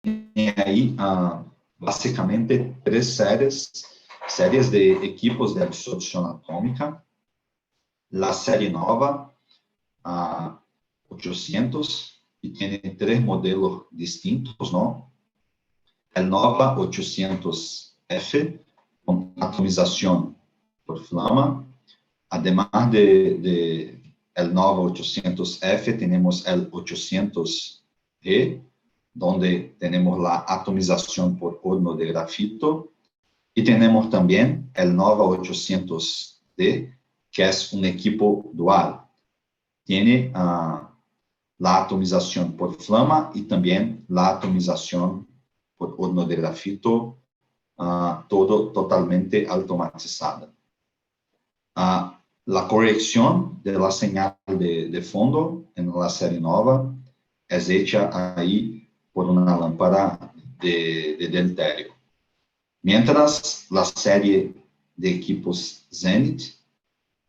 ahí básicamente tres series de equipos de absorción atómica. La serie Nova 800, y tiene tres modelos distintos, ¿no? El Nova 800F, con atomización por flama. Además de el Nova 800F, tenemos el 800E, donde tenemos la atomización por horno de grafito. Y tenemos también el Nova 800D, que es un equipo dual. Tiene la atomización por flama y también la atomización por horno de grafito, todo totalmente automatizada. La corrección de la señal de fondo en la serie Nova es hecha ahí por una lámpara de deuterio. Mientras la serie de equipos Zenith,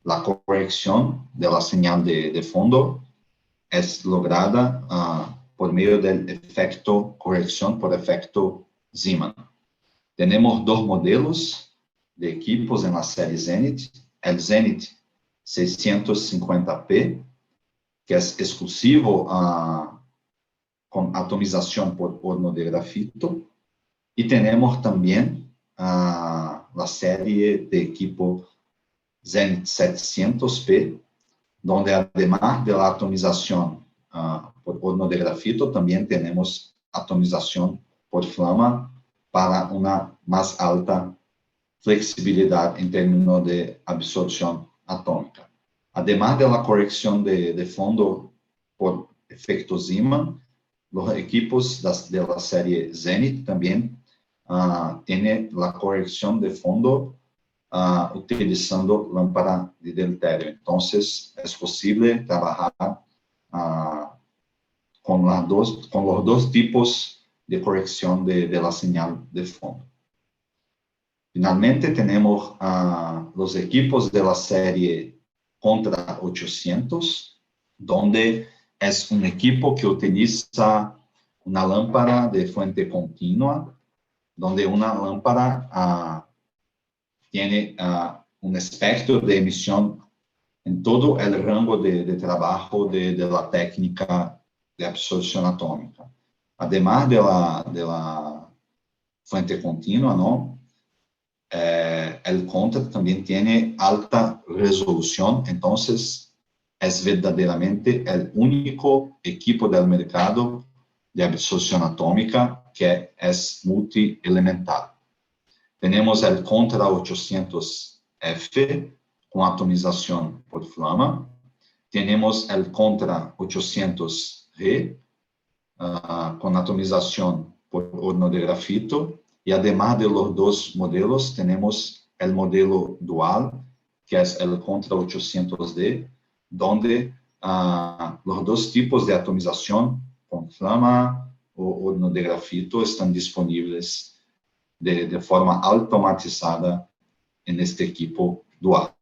la corrección de la señal de fondo es lograda por medio del efecto corrección por efecto Zeeman. Tenemos dos modelos de equipos en la serie Zenith. El Zenith 650p, que es exclusivo con atomización por horno de grafito. Y tenemos también la serie de equipo Zenith 700p, donde además de la atomización por horno de grafito, también tenemos atomización por flama para una más alta flexibilidad en términos de absorción atómica. Además de la corrección de fondo por efecto Zeeman, los equipos de la serie Zenith también tienen la corrección de fondo utilizando lámpara de deuterio. Entonces, es posible trabajar con los dos tipos de corrección de la señal de fondo. Finalmente, tenemos los equipos de la serie Contra 800, donde es un equipo que utiliza una lámpara de fuente continua, donde una lámpara tiene un espectro de emisión en todo el rango de trabajo de la técnica de absorción atómica. Además de la fuente continua, ¿no? El Contra también tiene alta resolución, entonces es verdaderamente el único equipo del mercado de absorción atómica que es multielemental. Tenemos el Contra 800F con atomización por flama. Tenemos el Contra 800G con atomización por horno de grafito. Y además de los dos modelos, tenemos el modelo dual, que es el Contra 800D, donde los dos tipos de atomización con flama o horno de grafito están disponibles de forma automatizada en este equipo dual.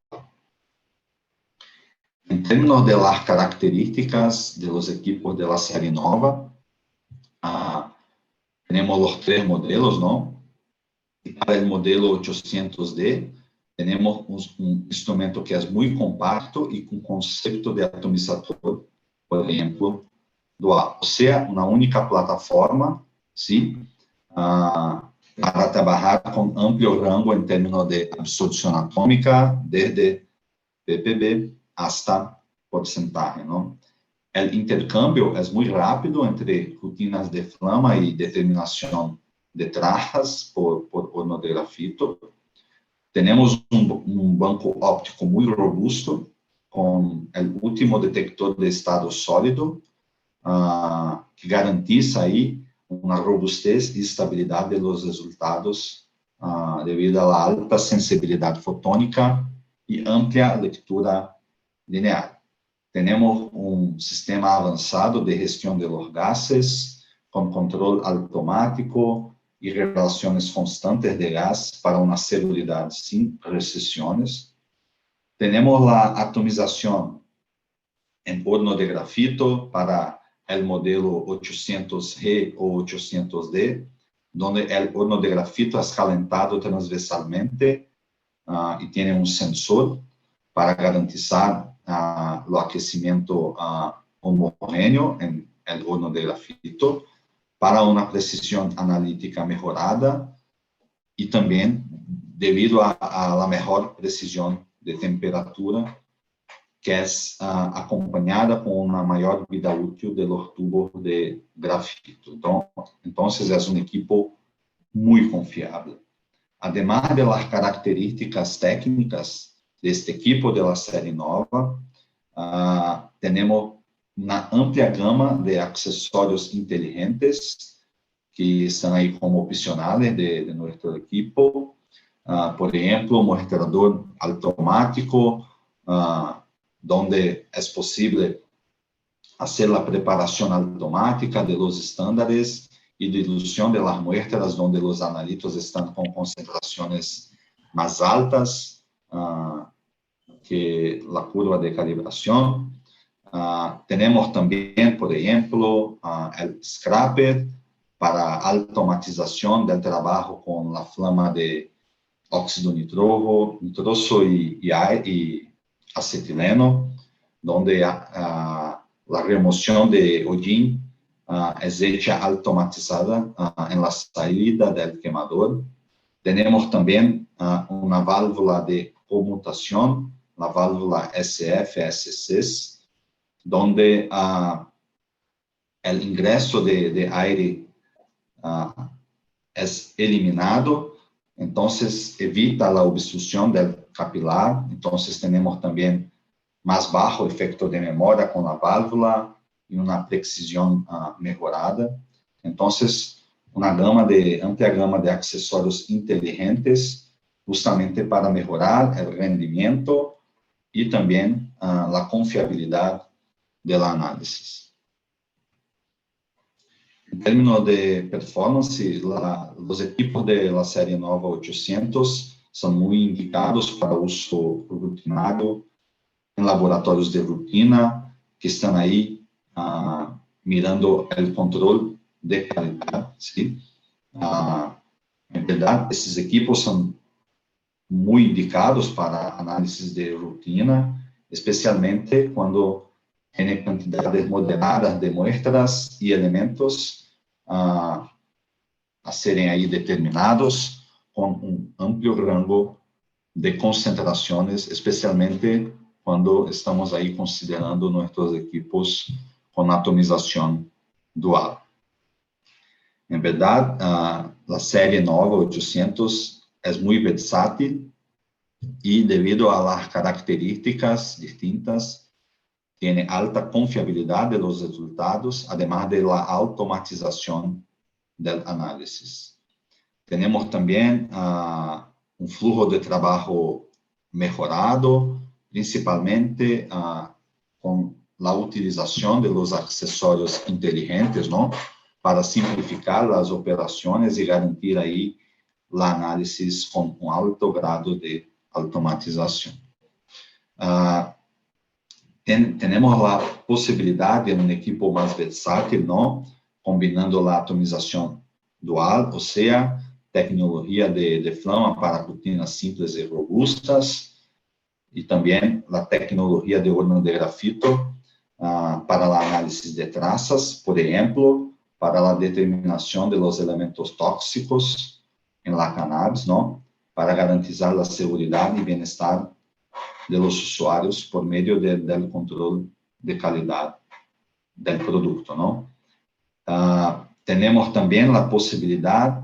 En términos de las características de los equipos de la serie Nova, tenemos los tres modelos, ¿no? Y para el modelo 800D, tenemos un instrumento que es muy compacto y con concepto de atomizador, por ejemplo, dual. O sea, una única plataforma, ¿sí? Para trabajar con amplio rango en términos de absorción atómica, desde ppb hasta porcentaje, ¿no? El intercambio es muy rápido entre rutinas de flama y determinación de trazas por horno de grafito. Tenemos un banco óptico muy robusto con el último detector de estado sólido que garantiza ahí una robustez y estabilidad de los resultados debido a la alta sensibilidad fotónica y amplia lectura lineal. Tenemos un sistema avanzado de gestión de los gases, con control automático y relaciones constantes de gas para una seguridad sin recesiones. Tenemos la atomización en horno de grafito para el modelo 800G o 800D, donde el horno de grafito es calentado transversalmente y tiene un sensor para garantizar el aquecimiento homogéneo en el horno de grafito para una precisión analítica mejorada y también debido a la mejor precisión de temperatura que es acompañada con una mayor vida útil de los tubos de grafito. Entonces es un equipo muy confiable. Además de las características técnicas de este equipo de la serie Nova, tenemos una amplia gama de accesorios inteligentes que están ahí como opcionales de nuestro equipo. Por ejemplo, mostrador automático, donde es posible hacer la preparación automática de los estándares y dilución de las muestras donde los analitos están con concentraciones más altas que la curva de calibración. Tenemos también, por ejemplo, el scraper para automatización del trabajo con la flama de óxido nitroso y acetileno, donde la remoción de hollín es hecha automatizada en la salida del quemador. Tenemos también una válvula de conmutación, la válvula SF-SC, donde el ingreso de aire es eliminado, entonces evita la obstrucción del capilar. Entonces tenemos también más bajo efecto de memoria con la válvula y una precisión mejorada. Entonces, una amplia gama de accesorios inteligentes justamente para mejorar el rendimiento y también la confiabilidad del análisis. En términos de performance, los equipos de la serie Nova 800 son muy indicados para uso rutinario en laboratorios de rutina que están ahí mirando el control de calidad, ¿sí? En verdad, estos equipos son muy indicados para análisis de rutina, especialmente cuando tiene cantidades moderadas de muestras y elementos a serem aí determinados com um amplo rango de concentrações, especialmente quando estamos aí considerando nossos equipos com atomização dual. En verdade, a série Nova 800 é muito versátil e, devido a las características distintas, tiene alta confiabilidad de los resultados, además de la automatización del análisis. Tenemos también un flujo de trabajo mejorado, principalmente con la utilización de los accesorios inteligentes, ¿no? Para simplificar las operaciones y garantir ahí el análisis con un alto grado de automatización. Tenemos la posibilidad de un equipo más versátil, ¿no? Combinando la atomización dual, o sea, tecnología de flama para rutinas simples y robustas, y también la tecnología de horno de grafito para el análisis de trazas, por ejemplo, para la determinación de los elementos tóxicos en la cannabis, ¿no? Para garantizar la seguridad y bienestar de los usuarios por medio del control de calidad del producto, ¿no? Tenemos también la posibilidad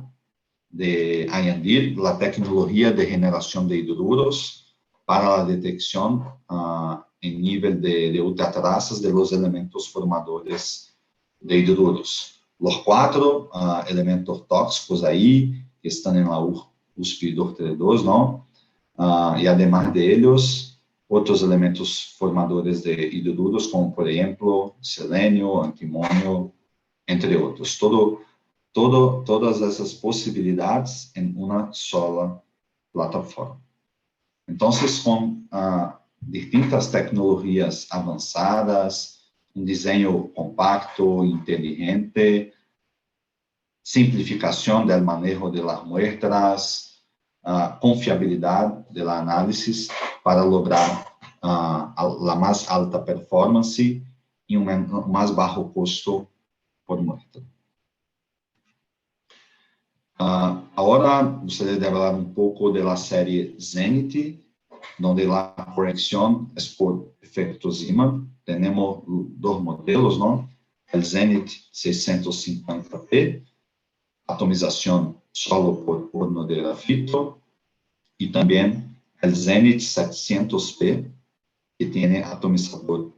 de añadir la tecnología de generación de hidruros para la detección en nivel de ultratrazas de los elementos formadores de hidruros. Los 4 elementos tóxicos ahí que están en la USP 232, ¿no? Y además de ellos, otros elementos formadores de hidruros, como por ejemplo, selenio, antimonio, entre otros. Todas esas posibilidades en una sola plataforma. Entonces, con distintas tecnologías avanzadas, un diseño compacto, inteligente, simplificación del manejo de las muestras, confiabilidad del análisis para lograr la más alta performance y un más bajo costo por muestra. Ahora gostaria de hablar un poco de la serie Zenith, donde la corrección es por efecto Zeeman. Tenemos dos modelos, ¿no? El Zenith 650p, atomización solo por horno de grafito, y también el Zenith 700p, que tiene atomizador,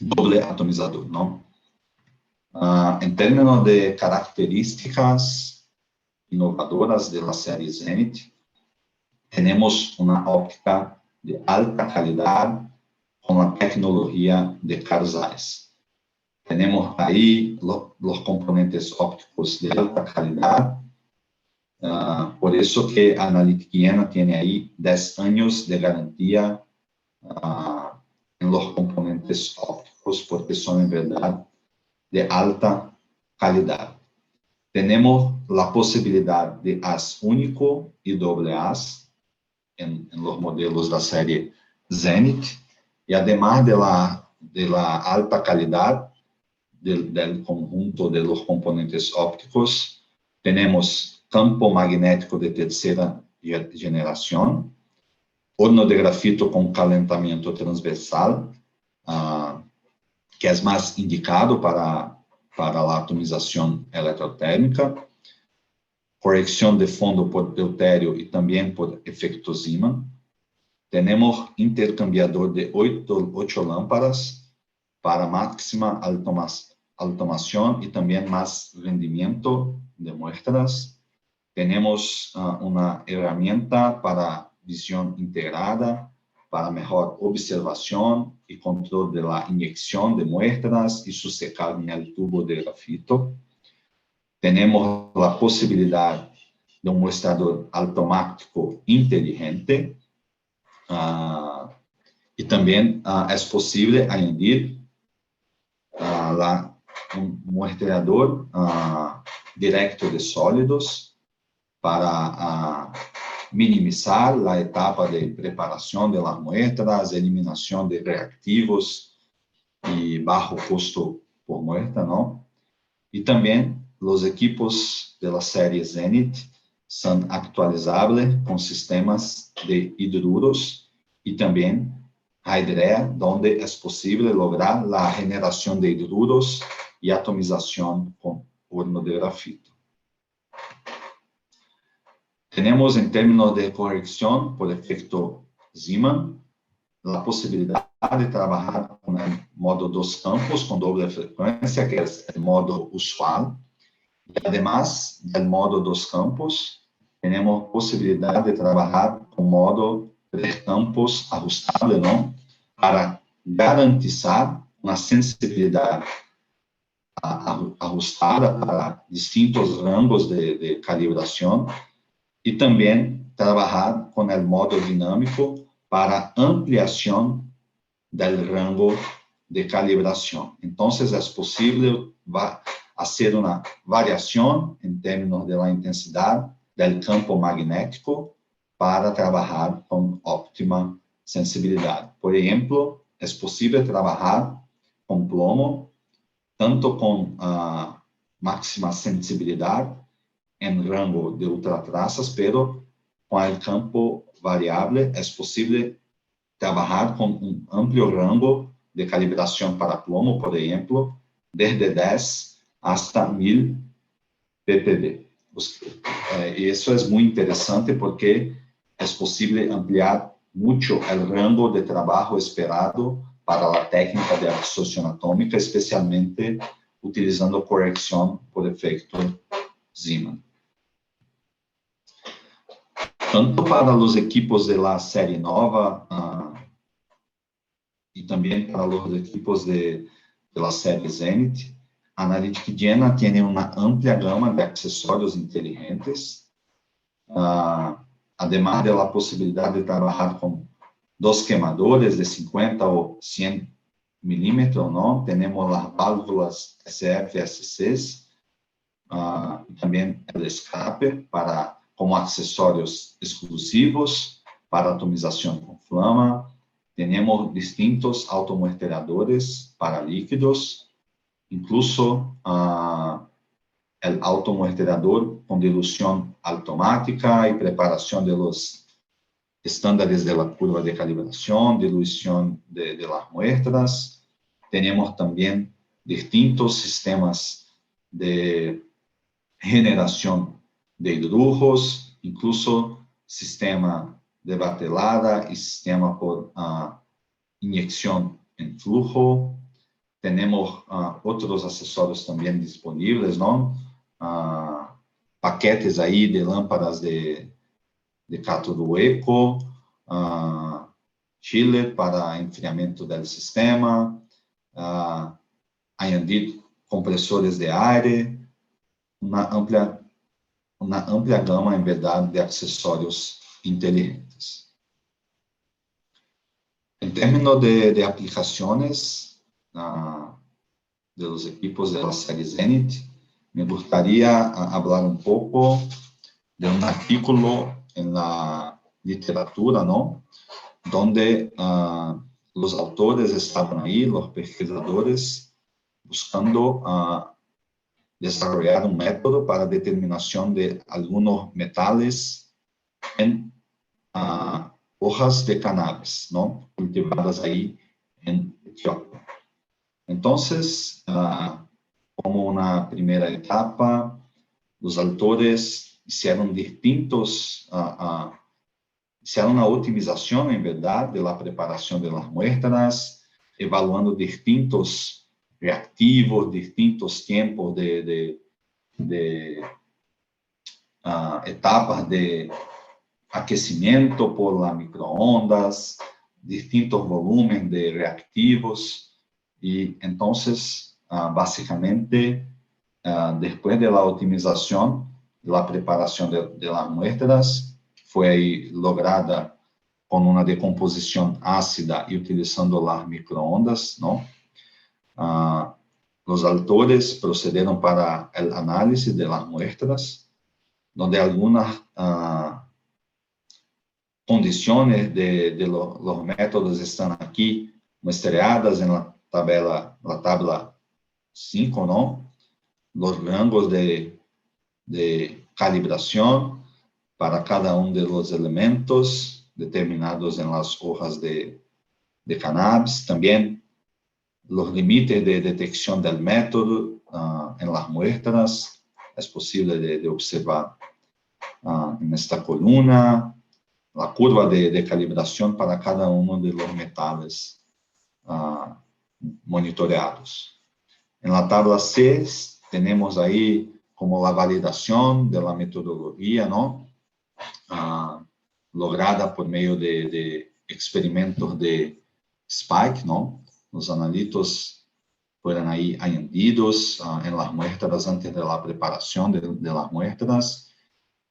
doble atomizador, ¿no? En términos de características inovadoras de la serie Zenith, tenemos una óptica de alta calidad con la tecnología de Carl Zeiss. Tenemos ahí los componentes ópticos de alta calidad, por eso que Analytics tiene ahí 10 años de garantía en los componentes ópticos, porque son en verdad de alta calidad. Tenemos la posibilidad de haz único y doble haz en los modelos de la serie Zenith, y además de la alta calidad del conjunto de los componentes ópticos, tenemos campo magnético de tercera generación, horno de grafito con calentamiento transversal, que es más indicado para la atomización electrotérmica, corrección de fondo por deuterio y también por efecto Zeeman. Tenemos intercambiador de 8 lámparas para máxima automación y también más rendimiento de muestras. Tenemos una herramienta para visión integrada, para mejor observación y control de la inyección de muestras y su secado en el tubo de grafito. Tenemos la posibilidad de un muestrador automático inteligente, y también es posible añadir un muestreador directo de sólidos para minimizar la etapa de preparación de las muestras, eliminación de reactivos y bajo costo por muestra, ¿no? Y también los equipos de la serie Zenith son actualizables con sistemas de hidruros y también Hydrea, donde es posible lograr la generación de hidruros y atomización con horno de grafito. Tenemos en términos de corrección por efecto Zeeman la posibilidad de trabajar con el modo 2 campos con doble frecuencia, que es el modo usual. Y además del modo 2 campos, tenemos posibilidad de trabajar con modo 3 campos ajustable, ¿no? Para garantizar una sensibilidad ajustada para distintos rangos de calibración y también trabajar con el modo dinámico para ampliación del rango de calibración. Entonces, es posible hacer una variación en términos de la intensidad del campo magnético para trabajar con óptima sensibilidad. Por ejemplo, es posible trabajar con plomo, tanto con máxima sensibilidad en rango de ultratrazas, pero con el campo variable es posible trabajar con un amplio rango de calibración para plomo, por ejemplo, desde 10 hasta 1000 ppb. Y eso es muy interesante porque es posible ampliar mucho el rango de trabajo esperado para la técnica de absorción atómica, especialmente utilizando corrección por efecto Zeeman. Tanto para los equipos de la serie nova y también para los equipos de la serie Zenith, Analytics Diena tiene una amplia gama de accesorios inteligentes, además de la posibilidad de trabajar con 2 quemadores de 50 o 100 milímetro, ¿no? Tenemos las válvulas SF-SCs, también el escape como accesorios exclusivos para atomización con flama. Tenemos distintos automuestreadores para líquidos, incluso el automuestreador con dilución automática y preparación de los estándares de la curva de calibración, dilución de las muestras. Tenemos también distintos sistemas de generación de hidrujos, incluso sistema de batelada y sistema por inyección en flujo. Tenemos otros accesorios también disponibles, ¿no? Paquetes ahí de lámparas de cátodo eco, chiller para enfriamiento del sistema, añadir compresores de aire, uma ampla gama, em verdade, de acessórios inteligentes. Em termos de aplicações de los equipos de la série Zenith, me gustaría hablar un poco de un artículo en la literatura, ¿no? Donde los autores estaban ahí, los pesquisadores, buscando desarrollar un método para determinación de algunos metales en hojas de cannabis, ¿no? Cultivadas ahí en Etiopía. Entonces, como una primera etapa, los autores hicieron hicieron una optimización, en verdad, de la preparación de las muestras, evaluando distintos reactivos, distintos tiempos de etapas de aquecimiento por las microondas, distintos volúmenes de reactivos, y entonces, básicamente, después de la optimización, de la preparación de las muestras, fue lograda con una decomposición ácida y utilizando las microondas, ¿no? Los autores procedieron para el análisis de las muestras, donde algunas condiciones de los métodos están aquí muestreadas en la tabla 5, ¿no? Los rangos de calibración para cada uno de los elementos determinados en las hojas de cannabis, también los límites de detección del método en las muestras, es posible de observar en esta columna, la curva de calibración para cada uno de los metales monitoreados. En la tabla 6 tenemos ahí como la validación de la metodología, ¿no? Lograda por medio de experimentos de Spike, ¿no? Los analitos fueron ahí añadidos en las muestras antes de la preparación de las muestras,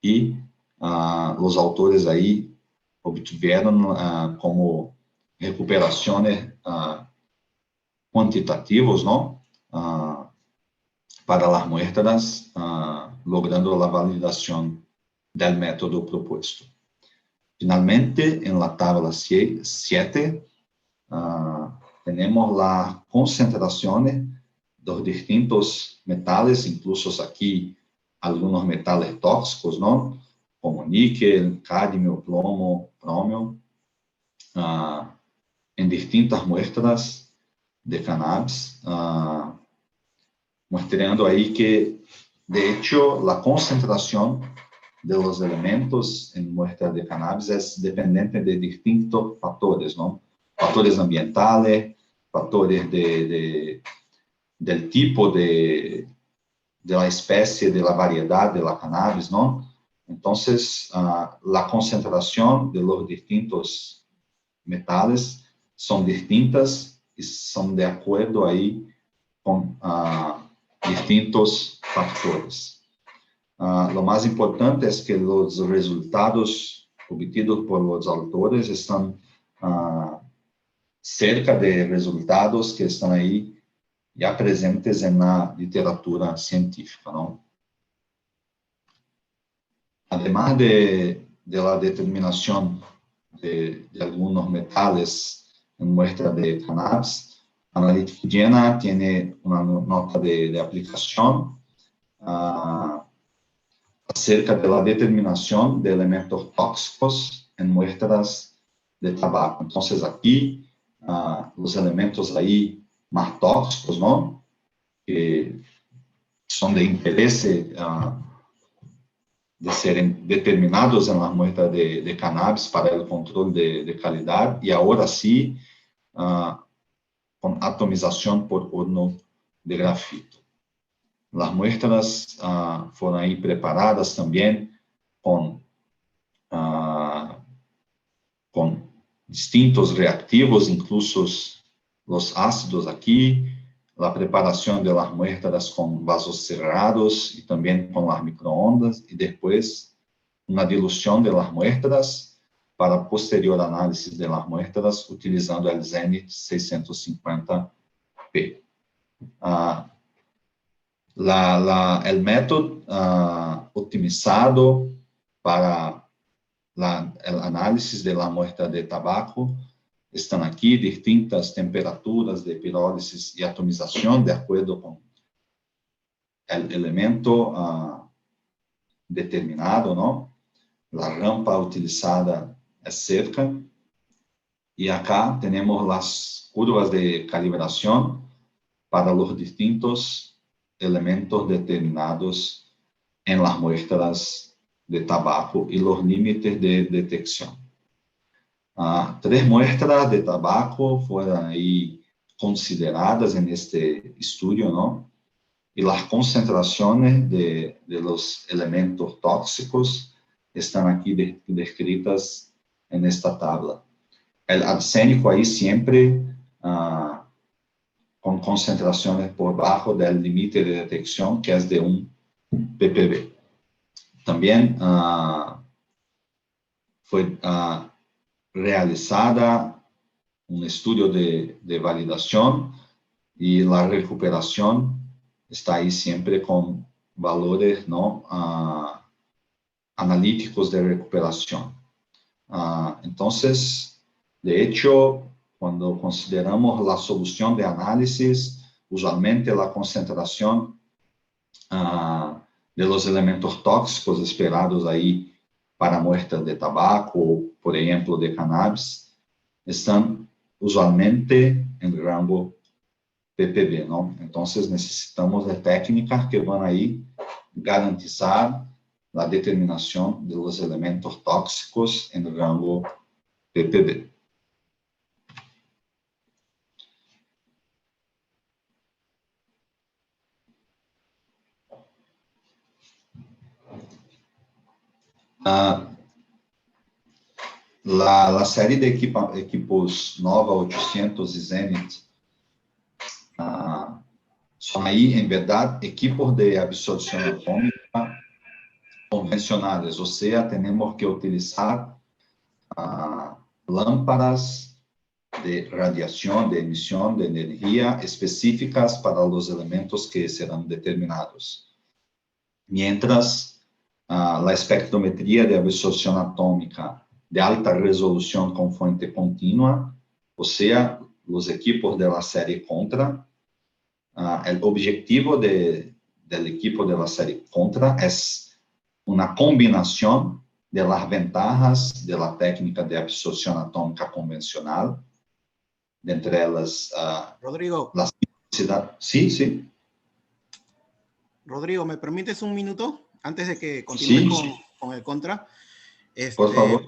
y los autores ahí obtuvieron como recuperaciones cuantitativas, ¿no? Para las muestras, logrando la validación del método propuesto. Finalmente, en la tabla 7, tenemos las concentraciones de los distintos metales, incluso aquí algunos metales tóxicos, ¿no? Como níquel, cadmio, plomo, cromio, en distintas muestras de cannabis, mostrando ahí que, de hecho, la concentración de los elementos en muestras de cannabis es dependiente de distintos factores, ¿no? Factores ambientales, factores del tipo de la especie, de la variedad de la cannabis, ¿no? Entonces, la concentración de los distintos metales son distintas y son de acuerdo ahí con distintos factores. Lo más importante es que los resultados obtenidos por los autores están cerca de resultados que estão aí já presentes na literatura científica, não? Además de la determinación de algunos metales en muestra de cannabis, Analytic Higiene tiene una nota de aplicación acerca de la determinación de elementos tóxicos en muestras de tabaco. Entonces, aquí, los elementos ahí más tóxicos, ¿no? Que son de interés de serem determinados en la muestra de cannabis para el control de calidad, y ahora sí, con atomización por horno de grafito. Las muestras fueron ahí preparadas también con distintos reactivos, incluso los ácidos aquí, la preparación de las muestras con vasos cerrados y también con las microondas, y después una dilución de las muestras para posterior análisis de las muestras utilizando el Zenit 650P. El método optimizado para el análisis de la muestra de tabaco están aquí, distintas temperaturas de pirólisis y atomización de acuerdo con el elemento determinado, ¿no? La rampa utilizada es cerca, y acá tenemos las curvas de calibración para los distintos elementos determinados en las muestras de tabaco y los límites de detección. 3 muestras de tabaco fueron ahí consideradas en este estudio, ¿no? Y las concentraciones de los elementos tóxicos están aquí descritas en esta tabla. El arsénico ahí siempre con concentraciones por bajo del límite de detección, que es de 1 ppb. También fue realizada un estudio de validación, y la recuperación está ahí siempre con valores, ¿no? Analíticos de recuperación. Entonces, de hecho, cuando consideramos la solución de análisis, usualmente la concentración de los elementos tóxicos esperados ahí para muestras de tabaco, por ejemplo, de cannabis, están usualmente en rango ppb, ¿no? Entonces, necesitamos de técnicas que van ahí garantizar la determinación de los elementos tóxicos en rango ppb. La serie de equipos Nova 800 y Zenit son ahí, en verdad, equipos de absorción atómica convencionales, o sea, tenemos que utilizar lámparas de radiación, de emisión de energía específicas para los elementos que serán determinados. Mientras la espectrometría de absorción atómica de alta resolución con fuente continua, o sea, los equipos de la serie Contra, el objetivo del equipo de la serie Contra es una combinación de las ventajas de la técnica de absorción atómica convencional, de entre ellas Rodrigo. la simplicidad. Sí, sí. Rodrigo, ¿me permites un minuto antes de que continúes sí. con el Contra? Por favor.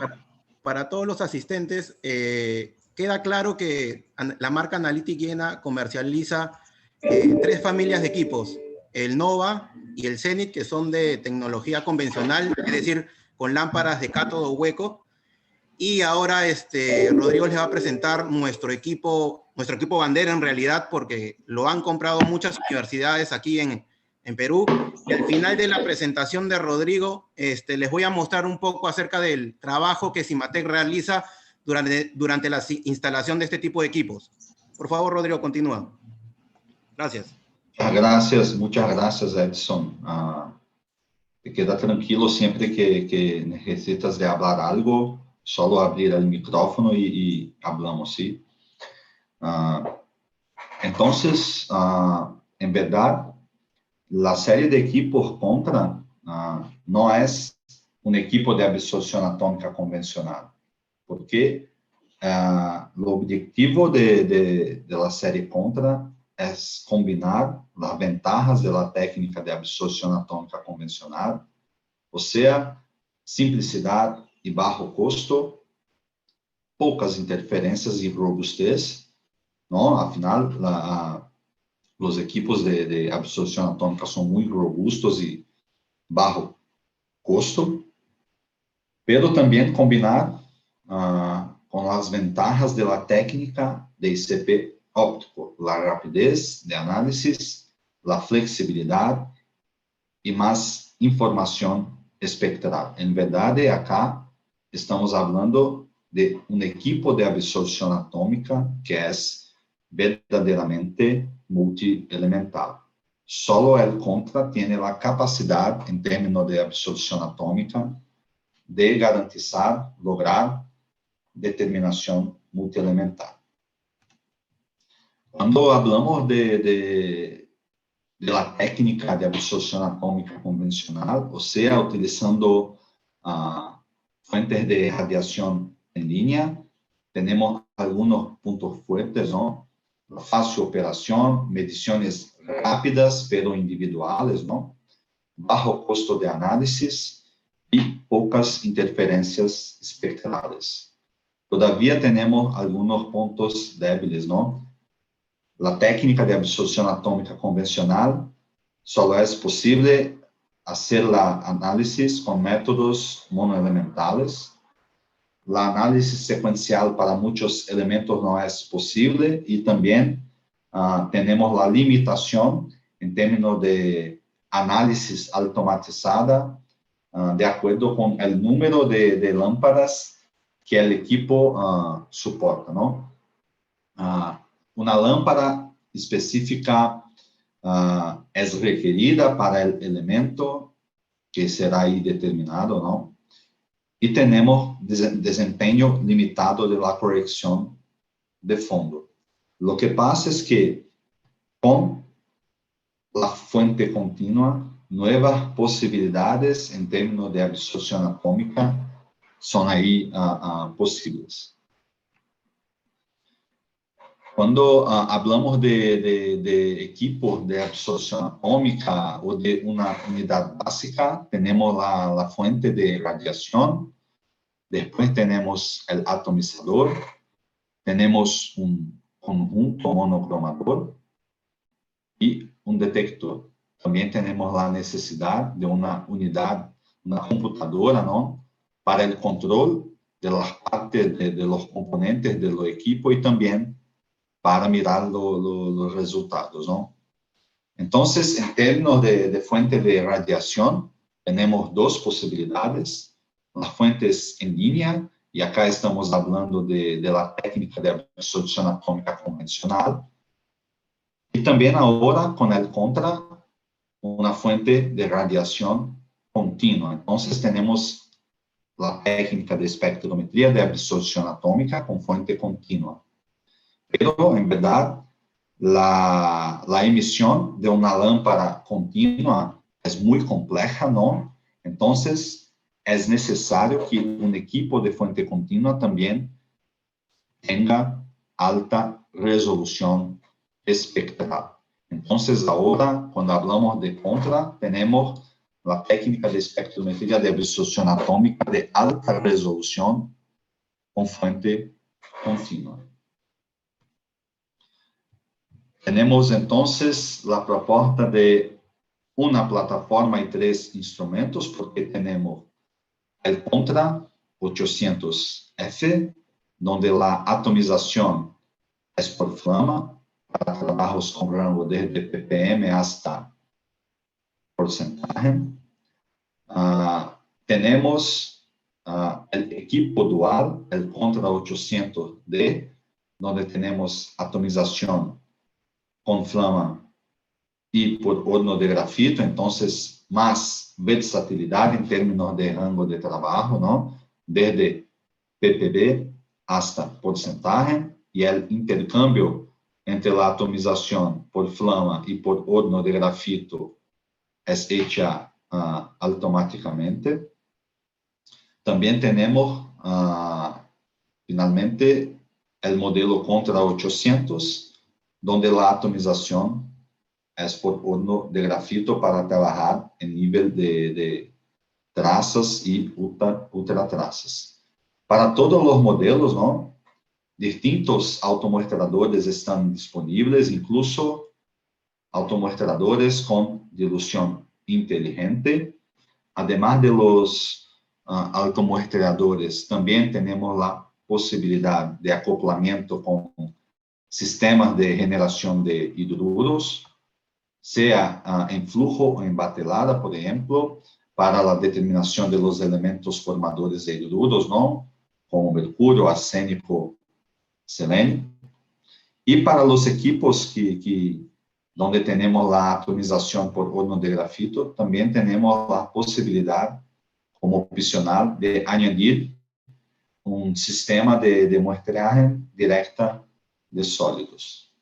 Para todos los asistentes, queda claro que la marca Analytic Higiene comercializa 3 familias de equipos, el Nova y el Zenit, que son de tecnología convencional, es decir, con lámparas de cátodo hueco. Y ahora Rodrigo les va a presentar nuestro equipo bandera en realidad, porque lo han comprado muchas universidades aquí en Perú. Y al final de la presentación de Rodrigo, les voy a mostrar un poco acerca del trabajo que Simatec realiza durante la instalación de este tipo de equipos. Por favor, Rodrigo, continúa. Gracias. Muchas gracias, Edson. Te queda tranquilo siempre que necesitas de hablar algo, solo abrir el micrófono y hablamos, ¿sí? Entonces, en verdad, la serie de equipos Contra no es un equipo de absorción atómica convencional, porque el objetivo de la serie Contra es combinar las ventajas de la técnica de absorción atómica convencional, o sea, simplicidad y bajo costo, pocas interferencias y robustez, ¿no? Al final, los equipos de absorción atómica son muy robustos y bajo costo, pero también combinar con las ventajas de la técnica de ICP óptico, la rapidez de análisis, la flexibilidad y más información espectral. En verdad, acá estamos hablando de un equipo de absorción atómica que es verdaderamente multielemental. Solo el Contra tiene la capacidad, en términos de absorción atómica, de garantizar, lograr determinación multielemental. Cuando hablamos de la técnica de absorción atómica convencional, o sea, utilizando fuentes de radiación en línea, tenemos algunos puntos fuertes, ¿no? La fácil operación, mediciones rápidas pero individuales, ¿no? Bajo costo de análisis y pocas interferencias espectrales. Todavía tenemos algunos puntos débiles, ¿no? La técnica de absorción atómica convencional solo es posible hacer la análisis con métodos monoelementales. La análisis secuencial para muchos elementos no es posible y también tenemos la limitación en términos de análisis automatizada de acuerdo con el número de lámparas que el equipo soporta, ¿no? Una lámpara específica es requerida para el elemento que será ahí determinado, ¿no? Y tenemos desempeño limitado de la corrección de fondo. Lo que pasa es que con la fuente continua, nuevas posibilidades en términos de absorción atómica son ahí posibles. Cuando hablamos de equipos de absorción atómica o de una unidad básica, tenemos la fuente de radiación, después tenemos el atomizador, tenemos un conjunto monocromador y un detector. También tenemos la necesidad de una unidad, una computadora, ¿no? Para el control de las partes de los componentes del equipo y también para mirar los resultados, ¿no? Entonces, en términos de fuente de radiación, tenemos dos posibilidades. Las fuentes en línea, y acá estamos hablando de la técnica de absorción atómica convencional. Y también ahora, con el Contra, una fuente de radiación continua. Entonces, tenemos la técnica de espectrometría de absorción atómica con fuente continua. Pero, en verdad, la emisión de una lámpara continua es muy compleja, ¿no? Entonces, es necesario que un equipo de fuente continua también tenga alta resolución espectral. Entonces, ahora, cuando hablamos de Contra, tenemos la técnica de espectrometría de absorción atómica de alta resolución con fuente continua. Tenemos entonces la propuesta de una plataforma y 3 instrumentos, porque tenemos el Contra 800F, donde la atomización es por flama, para trabajos con rango desde ppm hasta porcentaje. Tenemos el equipo dual, el contra 800D, donde tenemos atomización con flama y por horno de grafito, entonces más versatilidad en términos de rango de trabajo, ¿no? Desde ppb hasta porcentaje, y el intercambio entre la atomización por flama y por horno de grafito es hecha automáticamente. También tenemos, finalmente, el modelo contra 800, donde la atomización es por horno de grafito para trabajar en nivel de trazas y ultra trazas. Para todos los modelos, ¿no? Distintos automuestradores están disponibles, incluso automuestradores con dilución inteligente. Además de los automuestradores, también tenemos la posibilidad de acoplamiento con sistemas de generación de hidruros, sea en flujo o en batelada, por ejemplo, para la determinación de los elementos formadores de hidruros, ¿no? Como mercurio, arsénico, selenio. Y para los equipos donde tenemos la atomización por horno de grafito, también tenemos la posibilidad, como opcional, de añadir un sistema de muestraje directa de sólidos.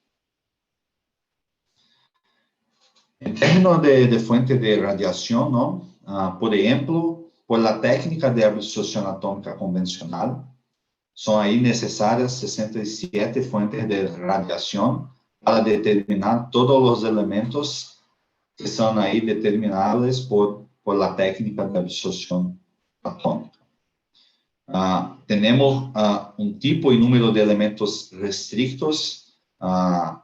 En términos de fuente de radiación, ¿no? Por ejemplo, por la técnica de absorción atómica convencional, son ahí necesarias 67 fuentes de radiación para determinar todos los elementos que son ahí determinables por la técnica de absorción atómica. Tenemos un tipo y número de elementos restrictos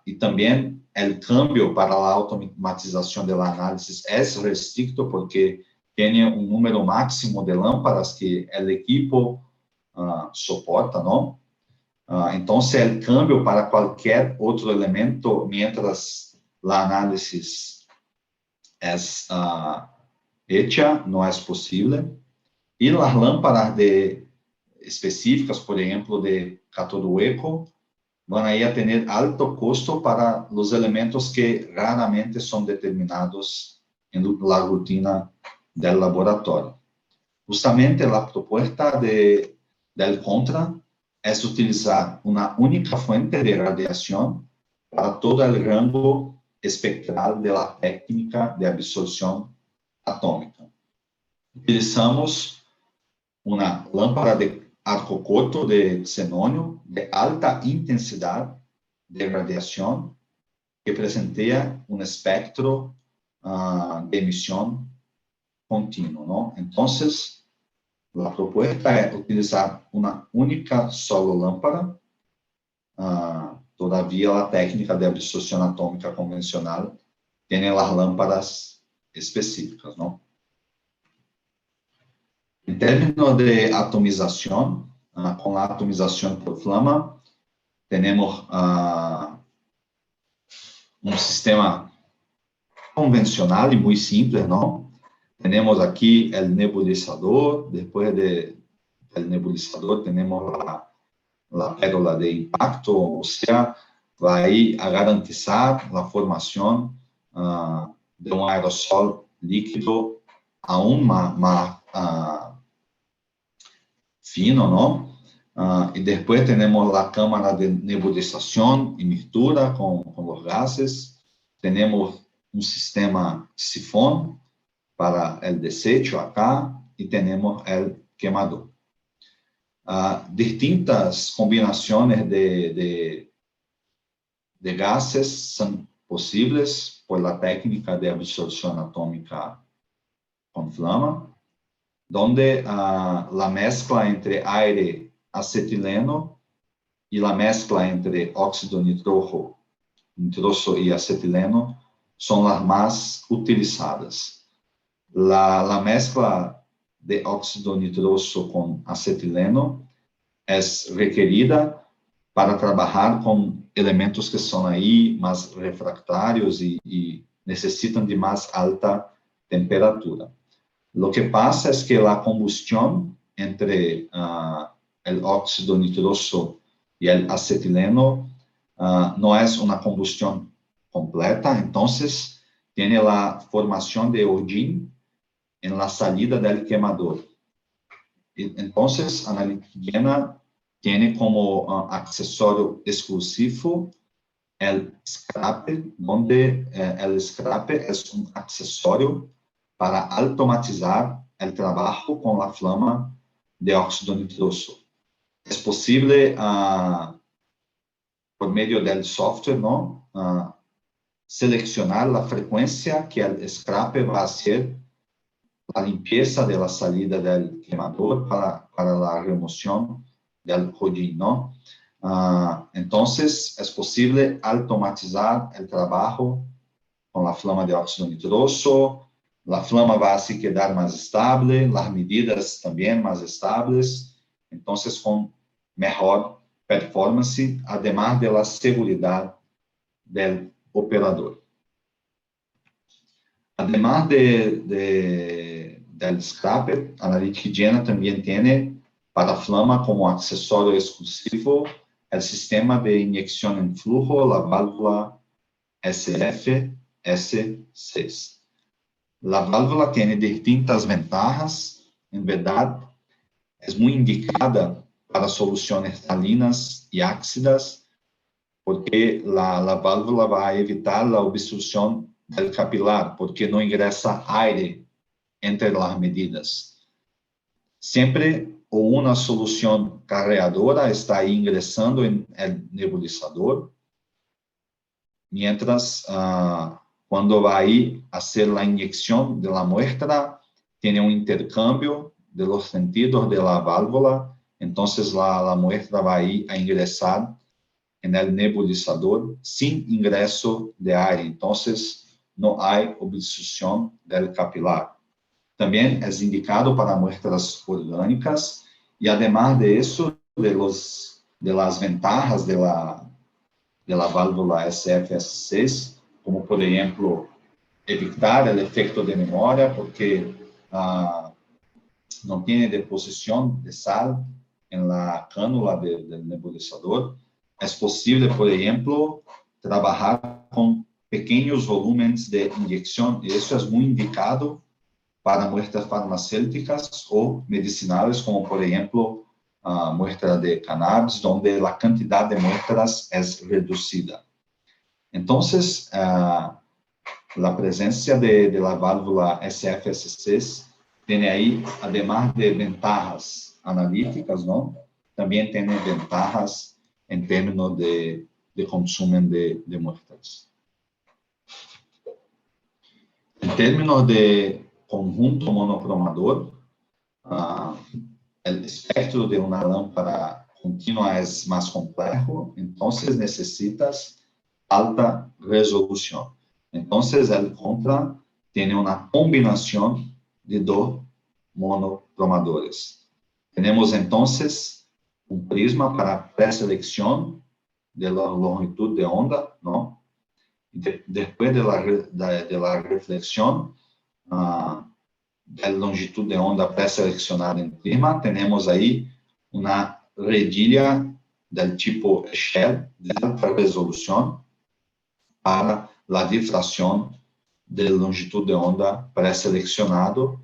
y también el cambio para la automatización del análisis es restricto porque tiene un número máximo de lámparas que el equipo soporta, ¿no? Entonces, el cambio para cualquier otro elemento mientras la análisis es hecha no es posible. Y las lámparas específicas, por ejemplo, de cátodo hueco, van a ir a tener alto costo para los elementos que raramente son determinados en la rutina del laboratorio. Justamente la propuesta del contra es utilizar una única fuente de radiación para todo el rango espectral de la técnica de absorción atómica. Utilizamos una lámpara de arco corto de xenonio de alta intensidad de radiación que presentea un espectro de emisión continuo, ¿no? Entonces, la propuesta es utilizar una única solo lámpara. Todavía la técnica de absorción atómica convencional tiene las lámparas específicas, ¿no? En términos de atomización, con la atomización por flama, tenemos un sistema convencional y muy simple, ¿no? Tenemos aquí el nebulizador, después del nebulizador tenemos la pérola de impacto, o sea, va a ir a garantizar la formación de un aerosol líquido aún más fino, ¿no? Y después tenemos la cámara de nebulización y mixtura con los gases. Tenemos un sistema sifón para el desecho acá y tenemos el quemador. Distintas combinaciones de gases son posibles por la técnica de absorción atómica con flama, donde la mezcla entre aire acetileno y la mezcla entre óxido nitroso y acetileno son las más utilizadas. La mezcla de óxido nitroso con acetileno es requerida para trabajar con elementos que son ahí más refractarios y necesitan de más alta temperatura. Lo que pasa es que la combustión entre el óxido nitroso y el acetileno no es una combustión completa, entonces tiene la formación de hollín en la salida del quemador. Entonces, analítica Jena tiene como accesorio exclusivo el scraper, donde el scraper es un accesorio para automatizar el trabajo con la flama de óxido nitroso. Es posible, por medio del software, ¿no? Seleccionar la frecuencia que el scraper va a hacer la limpieza de la salida del quemador para la remoción del hollín, ¿no? Entonces, es posible automatizar el trabajo con la flama de óxido nitroso. La flama va a así quedar más estable, las medidas también más estables, entonces con mejor performance, además de la seguridad del operador. Además del scraper, Analytica Jena también tiene para flama como accesorio exclusivo el sistema de inyección en flujo, la válvula SF-S6. La válvula tiene distintas ventajas, en verdad es muy indicada para soluciones salinas y ácidas, porque la válvula va a evitar la obstrucción del capilar, porque no ingresa aire entre las medidas. Siempre una solución carreadora está ahí ingresando en el nebulizador, mientras cuando va ahí a hacer la inyección de la muestra, tiene un intercambio de los sentidos de la válvula, entonces la muestra va ahí a ingresar en el nebulizador sin ingreso de aire, entonces no hay obstrucción del capilar. También es indicado para muestras orgánicas y además de eso, de las ventajas de la válvula SF-S6, como por ejemplo, evitar el efecto de memoria, porque no tiene deposición de sal en la cánula del nebulizador. Es posible, por ejemplo, trabajar con pequeños volúmenes de inyección, y eso es muy indicado para muestras farmacéuticas o medicinales, como por ejemplo, muestra de cannabis, donde la cantidad de muestras es reducida. Entonces, la presencia de la válvula SF-S6 tiene ahí, además de ventajas analíticas, ¿no? También tiene ventajas en términos de consumo de muestras. En términos de conjunto monocromador, el espectro de una lámpara continua es más complejo, entonces necesitas alta resolución. Entonces el contra tiene una combinación de dos monocromadores. Tenemos entonces un prisma para preselección de la longitud de onda, ¿no? Después de la reflexión, de longitud de onda preseleccionada en prisma, tenemos ahí una redilla del tipo Shell de alta resolución para la difracción de longitud de onda preseleccionado,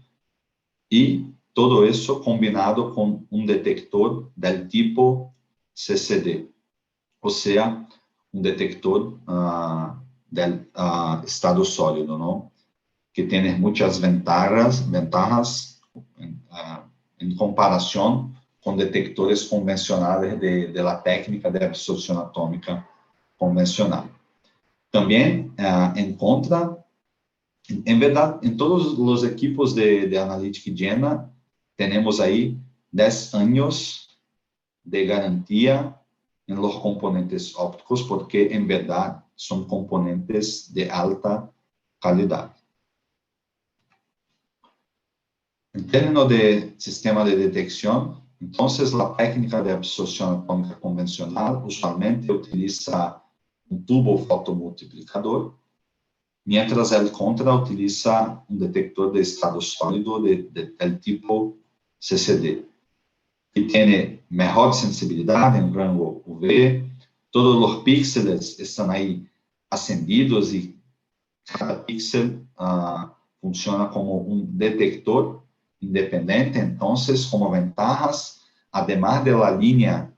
y todo eso combinado con un detector del tipo CCD, o sea, un detector del estado sólido, ¿no? Que tiene muchas ventajas en comparación con detectores convencionales de la técnica de absorción atómica convencional. También en contra, en verdad, en todos los equipos de Analytica Jena tenemos ahí 10 años de garantía en los componentes ópticos, porque en verdad son componentes de alta calidad. En términos de sistema de detección, entonces la técnica de absorción atómica convencional usualmente utiliza un tubo fotomultiplicador, mientras el contra utiliza un detector de estado sólido del tipo CCD. que tiene mejor sensibilidad en rango UV. Todos los píxeles están ahí ascendidos y cada píxel funciona como un detector independiente. Entonces, como ventajas, además de la línea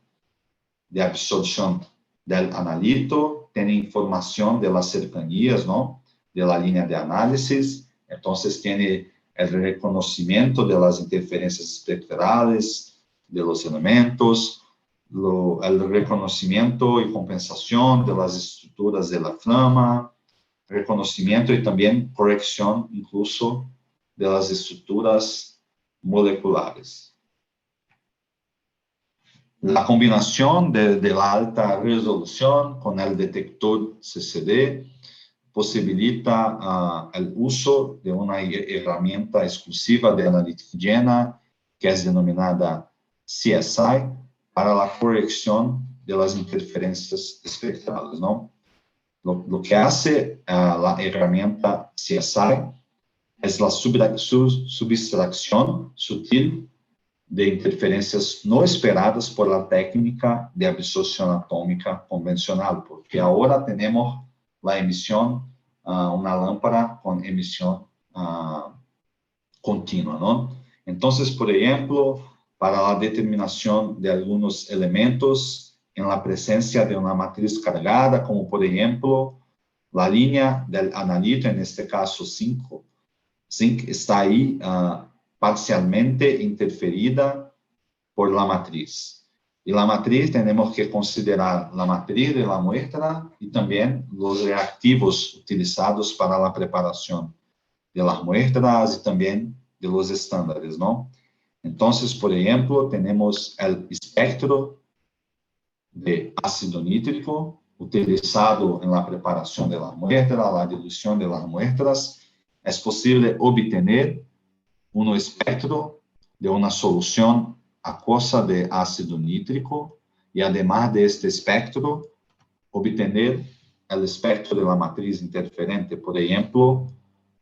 de absorción del analito, tiene información de las cercanías, ¿no?, de la línea de análisis. Entonces, tiene el reconocimiento de las interferencias espectrales de los elementos, el reconocimiento y compensación de las estructuras de la flama, reconocimiento y también corrección incluso de las estructuras moleculares. La combinación de la alta resolución con el detector CCD posibilita el uso de una herramienta exclusiva de analítica llena, que es denominada CSI, para la corrección de las interferencias espectrales, ¿no? Lo que hace la herramienta CSI es la subtracción sutil de interferencias no esperadas por la técnica de absorción atómica convencional, porque ahora tenemos la emisión, una lámpara con emisión continua, ¿no? Entonces, por ejemplo, para la determinación de algunos elementos en la presencia de una matriz cargada, como por ejemplo, la línea del analito, en este caso zinc está ahí parcialmente interferida por la matriz. Y la matriz tenemos que considerar la matriz de la muestra y también los reactivos utilizados para la preparación de las muestras y también de los estándares, ¿no? Entonces, por ejemplo, tenemos el espectro de ácido nítrico utilizado en la preparación de las muestras, la dilución de las muestras. Es posible obtener un espectro de una solución acuosa de ácido nítrico y además de este espectro, obtener el espectro de la matriz interferente. Por ejemplo,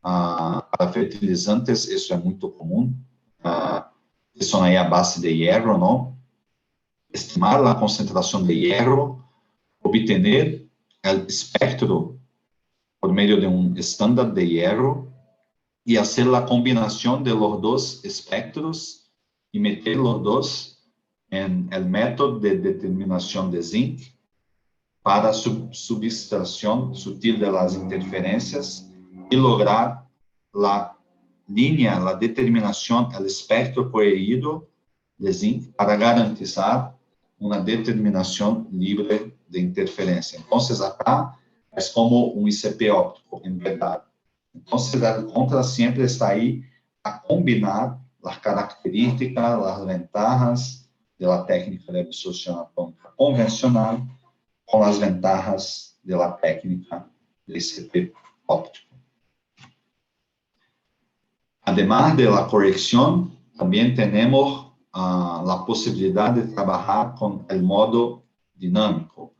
para fertilizantes, eso es muy común, que son ahí a base de hierro, ¿no? Estimar la concentración de hierro, obtener el espectro por medio de un estándar de hierro y hacer la combinación de los dos espectros y meter los dos en el método de determinación de zinc para subtracción sutil de las interferencias y lograr la línea, la determinación, el espectro coherido de zinc para garantizar una determinación libre de interferencia. Entonces, acá es como un ICP óptico, en verdad. Entonces, el contra siempre está ahí a combinar las características, las ventajas de la técnica de absorción atómica convencional con las ventajas de la técnica de ICP óptico. Además de la corrección, también tenemos la posibilidad de trabajar con el modo dinámico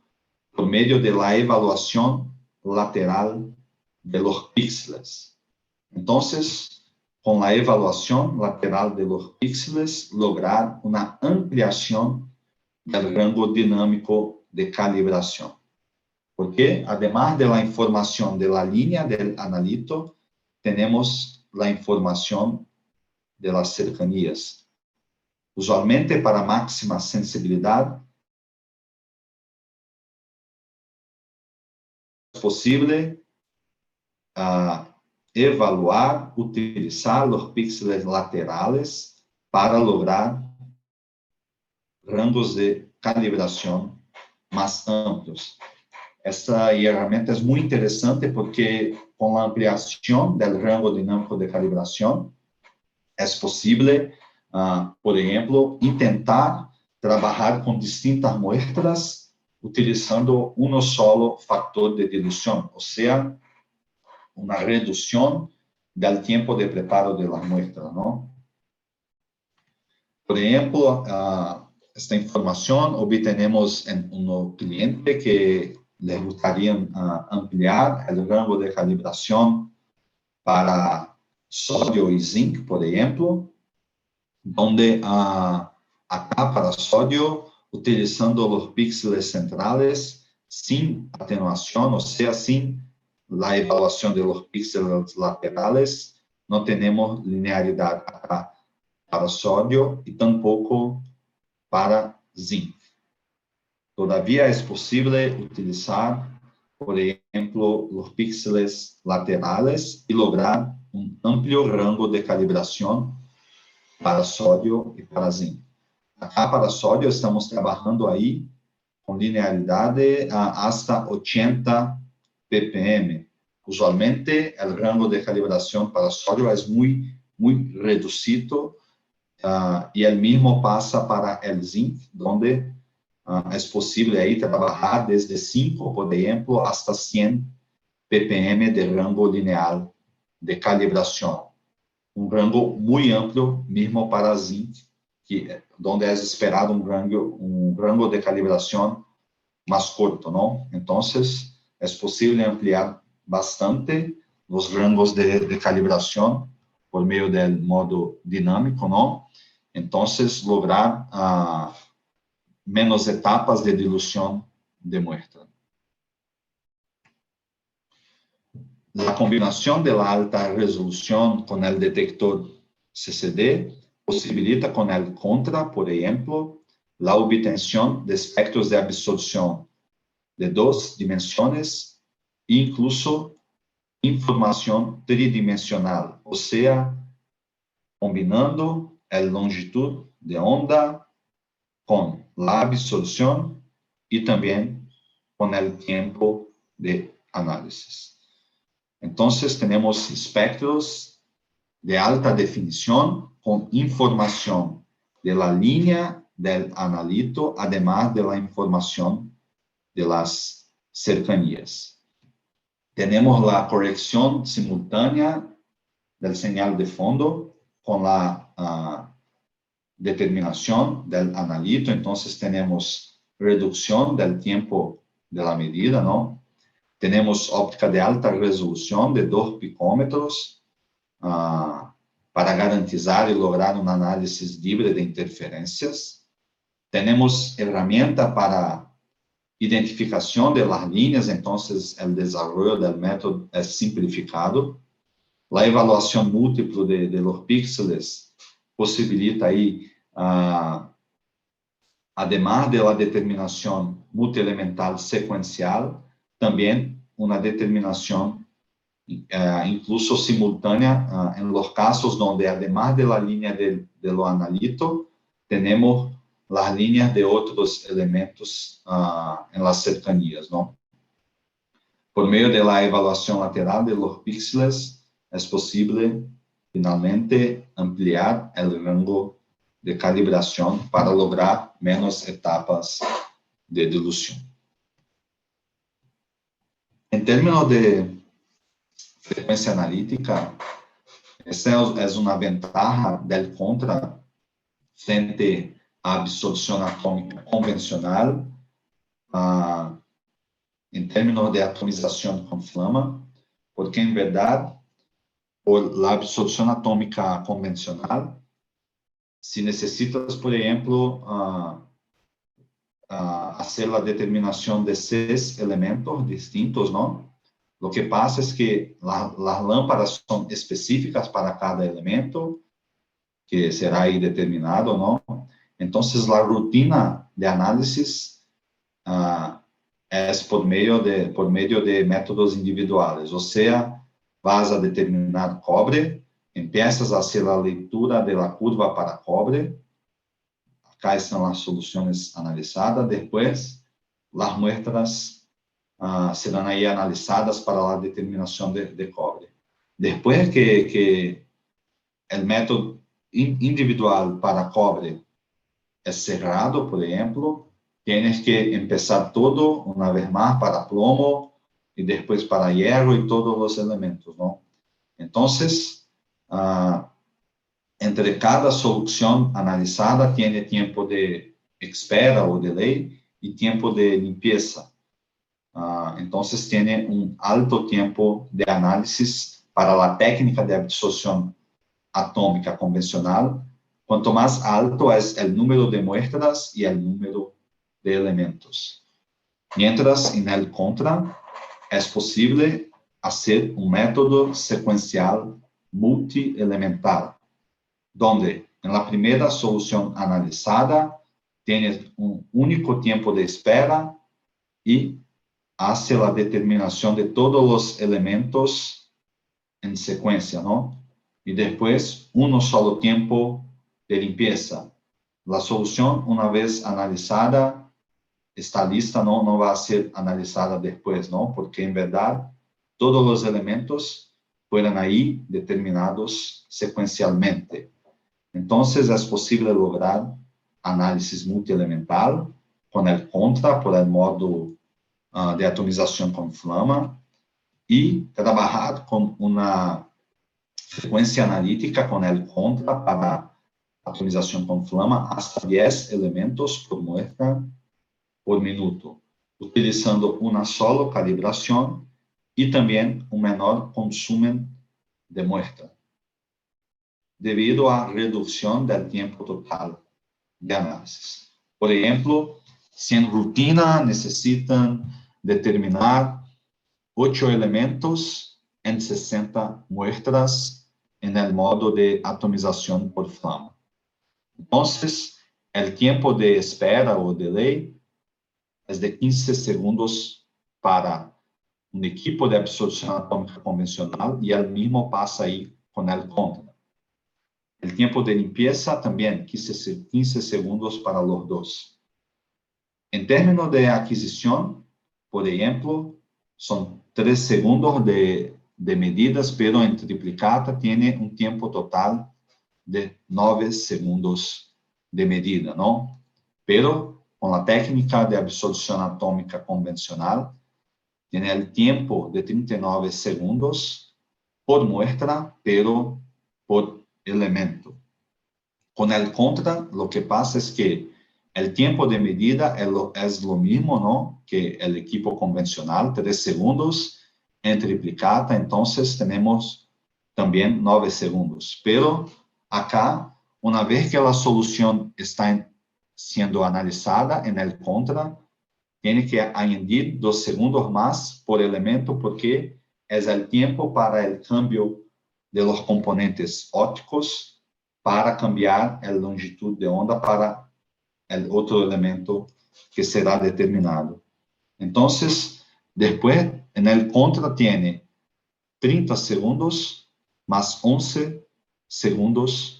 por medio de la evaluación lateral de los píxeles. Entonces, con la evaluación lateral de los píxeles, lograr una ampliación del rango dinámico de calibración. Porque, además de la información de la línea del analito, tenemos la información de las cercanías. Usualmente, para máxima sensibilidad, es posible evaluar, utilizar los píxeles laterales para lograr rangos de calibración más amplios. Esta herramienta es muy interesante porque con la ampliación del rango dinámico de calibración es posible, por ejemplo, intentar trabajar con distintas muestras utilizando uno solo factor de dilución, o sea, una reducción del tiempo de preparo de las muestras, ¿no? Por ejemplo, esta información obtenemos en un cliente que le gustaría ampliar el rango de calibración para sodio y zinc, por ejemplo, donde Acá para sodio, utilizando los píxeles centrales sin atenuación, o sea, sin la evaluación de los píxeles laterales, no tenemos linealidad acá para sodio y tampoco para zinc. Todavía es posible utilizar, por ejemplo, los píxeles laterales y lograr un amplio rango de calibración para sodio y para zinc. Acá para sodio estamos trabajando ahí con linealidad hasta 80 ppm. Usualmente el rango de calibración para sodio es muy reducido y el mismo pasa para el zinc, donde es posible ahí trabajar desde 5, por ejemplo, hasta 100 ppm de rango lineal de calibración. Un rango muy amplio, mismo para zinc, donde es esperado un rango de calibración más corto, ¿no? Entonces, es posible ampliar bastante los rangos de calibración por medio del modo dinámico, ¿no? Entonces, lograr menos etapas de dilución de muestra. La combinación de la alta resolución con el detector CCD posibilita con el contra, por ejemplo, la obtención de espectros de absorción de 2 dimensiones e incluso información tridimensional, o sea, combinando la longitud de onda con la absorción y también con el tiempo de análisis. Entonces, tenemos espectros de alta definición con información de la línea del analito, además de la información de las cercanías. Tenemos la corrección simultánea del señal de fondo con la determinación del analito. Entonces, tenemos reducción del tiempo de la medida, ¿no? Tenemos óptica de alta resolución de 2 picómetros para garantizar y lograr un análisis libre de interferencias. Tenemos herramienta para identificación de las líneas, entonces el desarrollo del método es simplificado. La evaluación múltiple de los píxeles posibilita ahí, además de la determinación multielemental secuencial, también una determinación incluso simultánea en los casos donde además de la línea de lo analito, tenemos las líneas de otros elementos en las cercanías, ¿no? Por medio de la evaluación lateral de los píxeles, es posible finalmente ampliar el rango de calibración para lograr menos etapas de dilución. En términos de frecuencia analítica, esta es una ventaja del contra frente a absorción atómica convencional, en términos de atomización con flama, porque en verdad, por la absorción atómica convencional, si necesitas, por ejemplo, hacer la determinación de 6 elementos distintos, ¿no? Lo que pasa es que las lámparas son específicas para cada elemento, que será ahí determinado, ¿no? Entonces, la rutina de análisis es por medio de métodos individuales, o sea, vas a determinar cobre, empiezas a hacer la lectura de la curva para cobre, acá están las soluciones analizadas, después las muestras serán ahí analizadas para la determinación de cobre. Después que el método individual para cobre es cerrado, por ejemplo, tienes que empezar todo una vez más para plomo y después para hierro y todos los elementos, ¿no? Entonces, entre cada solución analizada tiene tiempo de espera o delay y tiempo de limpieza. Entonces, tiene un alto tiempo de análisis para la técnica de absorción atómica convencional Cuanto más alto es el número de muestras y el número de elementos. Mientras en el contra es posible hacer un método secuencial multielemental, donde en la primera solución analizada tienes un único tiempo de espera y hace la determinación de todos los elementos en secuencia, ¿no? Y después uno solo tiempo de limpieza. La solución, una vez analizada, está lista, no va a ser analizada después, ¿no? Porque en verdad todos los elementos fueron ahí determinados secuencialmente. Entonces es posible lograr análisis multielemental con el contra por el modo de atomización con flama y trabajar con una frecuencia analítica con el contra para atomización con flama hasta 10 elementos por muestra por minuto, utilizando una sola calibración y también un menor consumo de muestra, debido a reducción del tiempo total de análisis. Por ejemplo, si en rutina necesitan determinar 8 elementos en 60 muestras en el modo de atomización por flama. Entonces, el tiempo de espera o delay es de 15 segundos para un equipo de absorción atómica convencional y el mismo pasa ahí con el contra. El tiempo de limpieza también 15 segundos para los dos. En términos de adquisición, por ejemplo, son 3 segundos de medidas, pero en triplicata tiene un tiempo total de 9 segundos de medida, ¿no? Pero con la técnica de absorción atómica convencional, tiene el tiempo de 39 segundos por muestra, pero por elemento. Con el contra, lo que pasa es que el tiempo de medida es lo mismo, ¿no?, que el equipo convencional, 3 segundos en triplicata, entonces tenemos también 9 segundos. Pero acá, una vez que la solución está siendo analizada en el contra, tiene que añadir 2 segundos más por elemento, porque es el tiempo para el cambio de los componentes ópticos para cambiar la longitud de onda para el otro elemento que será determinado. Entonces, después, en el contra tiene 30 segundos más 11 segundos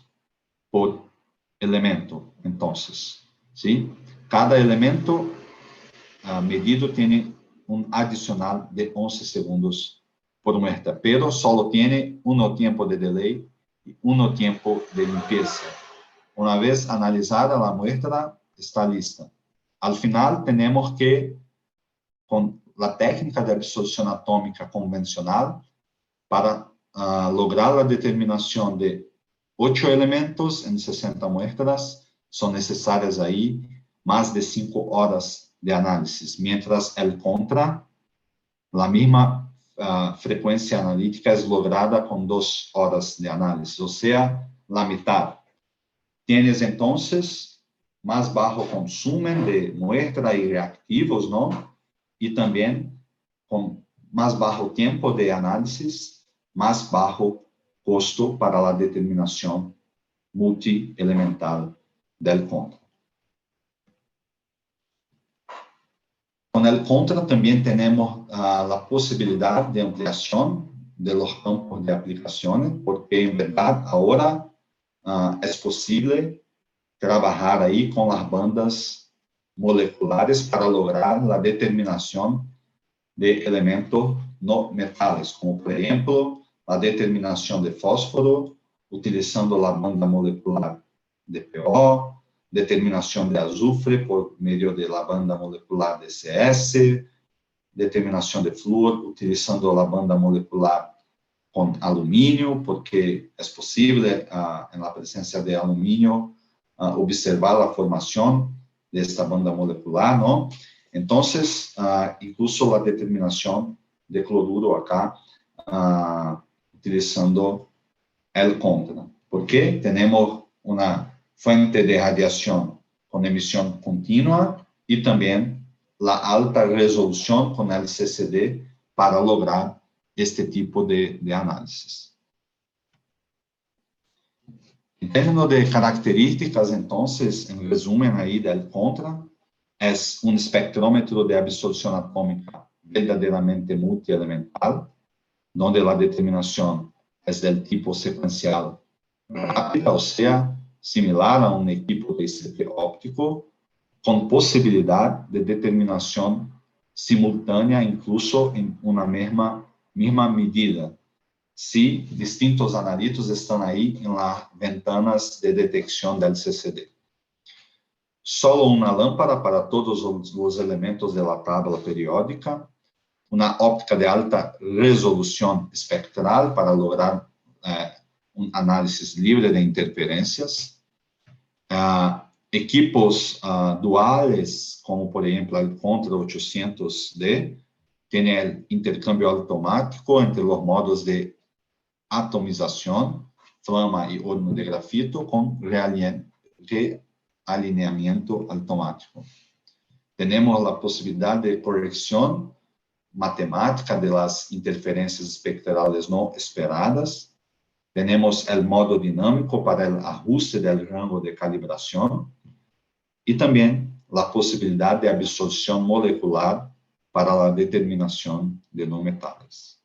por elemento. Entonces, ¿sí? Cada elemento medido tiene un adicional de 11 segundos por muestra, pero solo tiene un tiempo de delay y un tiempo de limpieza. Una vez analizada la muestra, está lista. Al final, tenemos que, con la técnica de absorción atómica convencional, para lograr la determinación de 8 elementos en 60 muestras, son necesarias ahí más de 5 horas de análisis, mientras el contra, la misma frecuencia analítica es lograda con 2 horas de análisis, o sea, la mitad. Tienes entonces más bajo consumo de muestra y reactivos, ¿no? Y también con más bajo tiempo de análisis, más bajo costo para la determinación multielemental del contra. Con el contra también tenemos la posibilidad de ampliación de los campos de aplicaciones, porque en verdad ahora es posible trabajar ahí con las bandas moleculares para lograr la determinación de elementos no metales, como por ejemplo la determinación de fósforo utilizando la banda molecular de PO, determinación de azufre por medio de la banda molecular de CS, determinación de flúor utilizando la banda molecular con aluminio, porque es posible en la presencia de aluminio observar la formación de esta banda molecular, ¿no? Entonces, incluso la determinación de cloruro acá, utilizando el contra, porque tenemos una fuente de radiación con emisión continua y también la alta resolución con el CCD para lograr este tipo de análisis. En términos de características, entonces, en resumen ahí del contra, es un espectrómetro de absorción atómica verdaderamente multielemental, donde la determinación es del tipo secuencial rápida, o sea, similar a un equipo de ICP óptico, con posibilidad de determinación simultánea, incluso en una misma medida, si distintos analitos están ahí en las ventanas de detección del CCD. Solo una lámpara para todos los elementos de la tabla periódica, una óptica de alta resolución espectral para lograr un análisis libre de interferencias, equipos duales, como por ejemplo el Contra 800D, tiene el intercambio automático entre los modos de atomización, flama y horno de grafito, con realineamiento automático. Tenemos la posibilidad de corrección matemática de las interferencias espectrales no esperadas. Tenemos el modo dinámico para el ajuste del rango de calibración y también la posibilidad de absorción molecular para la determinación de no metales.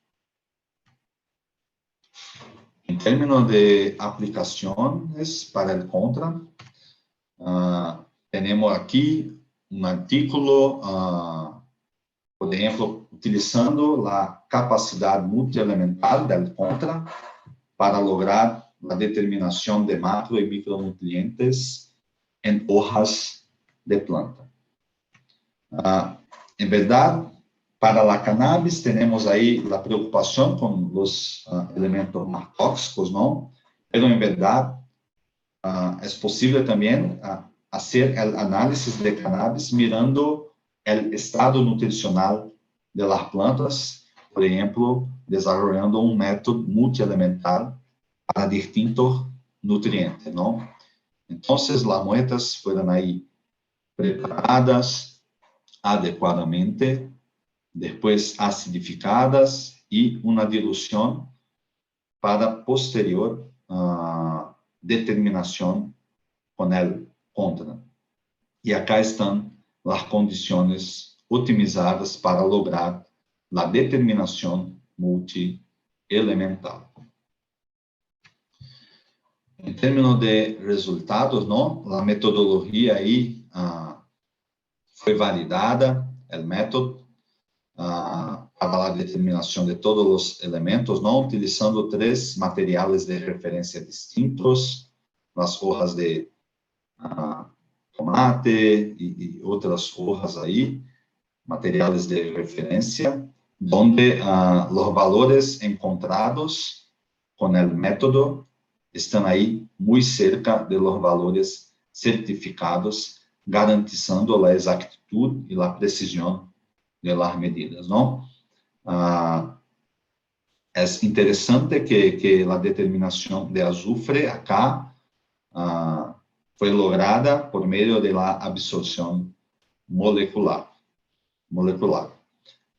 En términos de aplicaciones para el contra, tenemos aquí un artículo, por ejemplo, utilizando la capacidad multielemental del contra para lograr la determinación de macro y micronutrientes en hojas de planta. En verdad, para la cannabis tenemos ahí la preocupación con los elementos más tóxicos, ¿no? Pero en verdad es posible también hacer el análisis de cannabis mirando el estado nutricional de las plantas, por ejemplo, desarrollando un método multielemental para distintos nutrientes, ¿no? Entonces, las muestras fueron ahí preparadas adecuadamente, después acidificadas y una dilución para posterior determinación con el contra. Y acá están las condiciones optimizadas para lograr la determinación multielemental. En términos de resultados, ¿no? La metodología ahí fue validada, el método, para la determinación de todos los elementos, ¿no? Utilizando 3 materiales de referencia distintos, las hojas de tomate y otras hojas ahí, materiales de referencia, donde los valores encontrados con el método están ahí muy cerca de los valores certificados, garantizando la exactitud y la precisión de las medidas, ¿no? Es interesante que la determinación de azufre acá fue lograda por medio de la absorción molecular.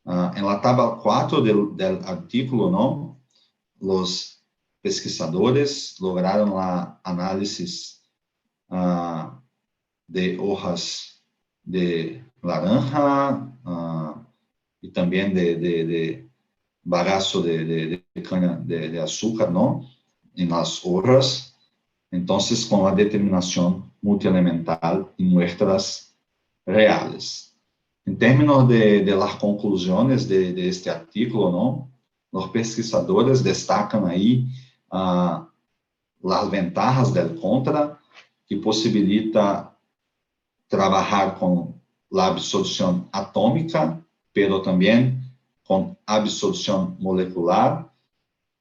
En la tabla 4 del artículo, ¿no? Los pesquisadores lograron la análisis de hojas de naranja y también de bagazo de caña de azúcar, ¿no? En las hojas. Entonces, con la determinación multielemental y muestras reales. En términos de las conclusiones de este artículo, ¿no? Los pesquisadores destacan ahí las ventajas del contra, que posibilita trabajar con la absorción atómica, pero también con absorción molecular,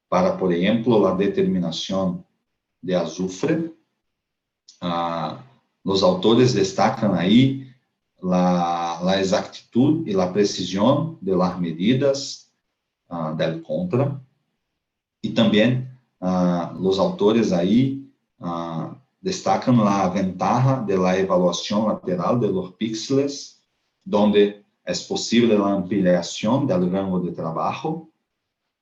para, por ejemplo, la determinación de azufre. Los autores destacan ahí la exactitud y la precisión de las medidas del contra. Y también los autores ahí destacan la ventaja de la evaluación lateral de los píxeles, donde es posible la ampliación del rango de trabajo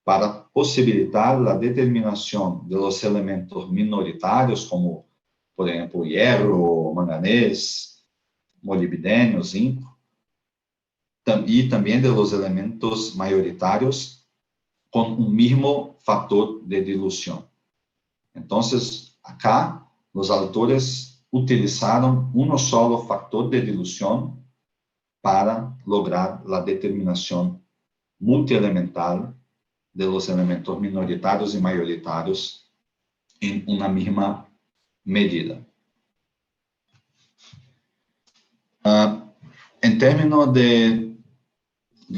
para posibilitar la determinación de los elementos minoritarios, como, por ejemplo, hierro, manganés, molibdênio, zinc, y también de los elementos mayoritarios con un mismo factor de dilución. Entonces, acá, los autores utilizaron un solo factor de dilución para lograr la determinación multielemental de los elementos minoritarios y mayoritarios en una misma medida. En términos de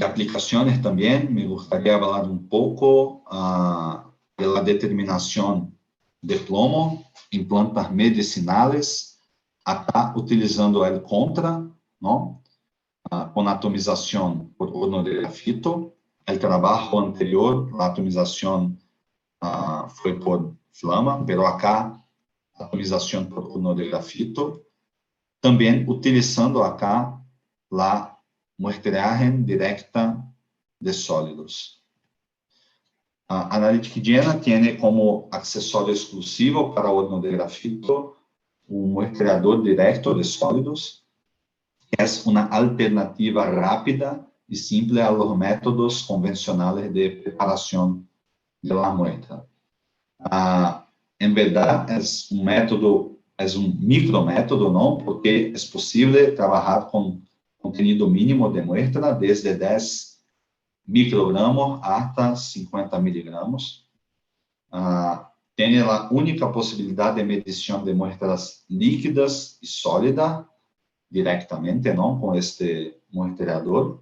aplicaciones también, me gustaría hablar un poco de la determinación de plomo em plantas medicinais, acá utilizando el contra, ¿no? Com atomização por organografito. O trabalho anterior, a atomização foi por flama, pero acá, atomização por organografito. Também utilizando acá a muestreagem directa de sólidos. A Analytic Diena tem como acessório exclusivo para o organografito um muestreador directo de sólidos, que é uma alternativa rápida e simples a los métodos convencionales de preparação de la muestra. En verdade, é um método, é um micrométodo, não? Porque é possível trabalhar com contenido mínimo de muestra, desde 10 microgramos hasta 50 miligramos. Tem a única possibilidade de medição de muestras líquidas e sólidas, directamente, não? Com este muestreador.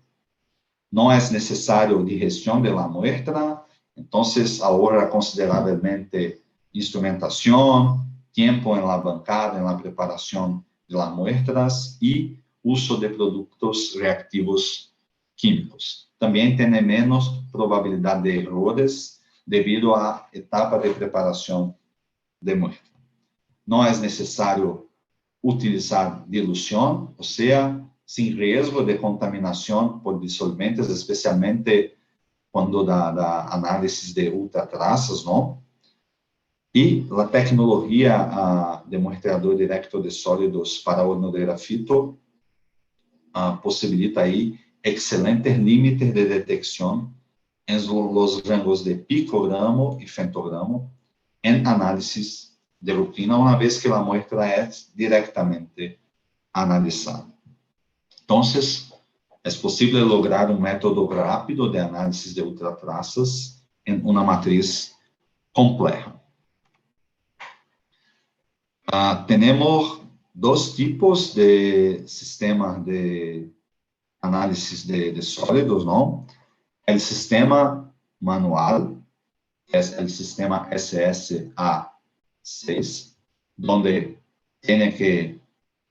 Não é necessário digestão de la muestra, então ahorra consideravelmente instrumentação, tempo em la bancada, em la preparação de las muestras e uso de produtos reactivos químicos. Também tem menos probabilidade de errores devido à etapa de preparação de muestra. Não é necessário utilizar diluição, ou seja, sem risco de contaminação por dissolventes, especialmente quando da análise de ultratraças, não? E a tecnologia de muestreador directo de sólidos para organografito possibilita aí excelentes límites de detecção em los rangos de picogramo e femtogramo em análises de rutina, uma vez que a muestra é diretamente analisada. Então, é possível lograr um método rápido de análise de ultratraças em uma matriz complexa. Temos dois tipos de sistemas de análise de sólidos, não? O sistema manual, é o sistema SSA6, onde tem que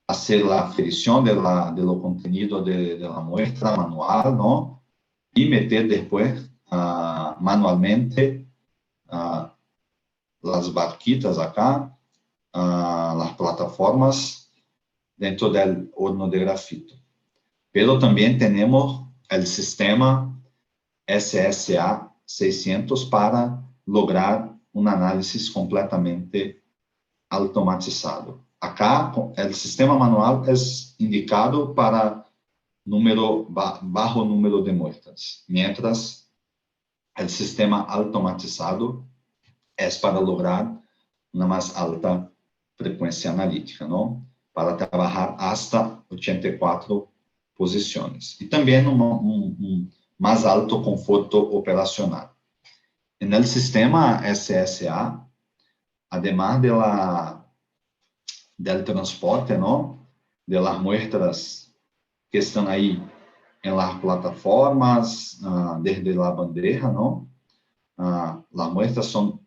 fazer a aferição do contenido da muestra manual, não? E meter depois manualmente as barquitas acá, as plataformas dentro do horno de grafito. Pero também temos o sistema SSA 600 para lograr uma análise completamente automatizado. Acá, o sistema manual é indicado para bajo número de muestras, mientras o sistema automatizado é para lograr uma mais alta frequência analítica, não? Para trabalhar hasta 84 posições. E também mais alto conforto operacional. No sistema SSA, además del transporte, ¿no? De las muestras que están ahí en las plataformas, desde la bandeja, ¿no? Las muestras son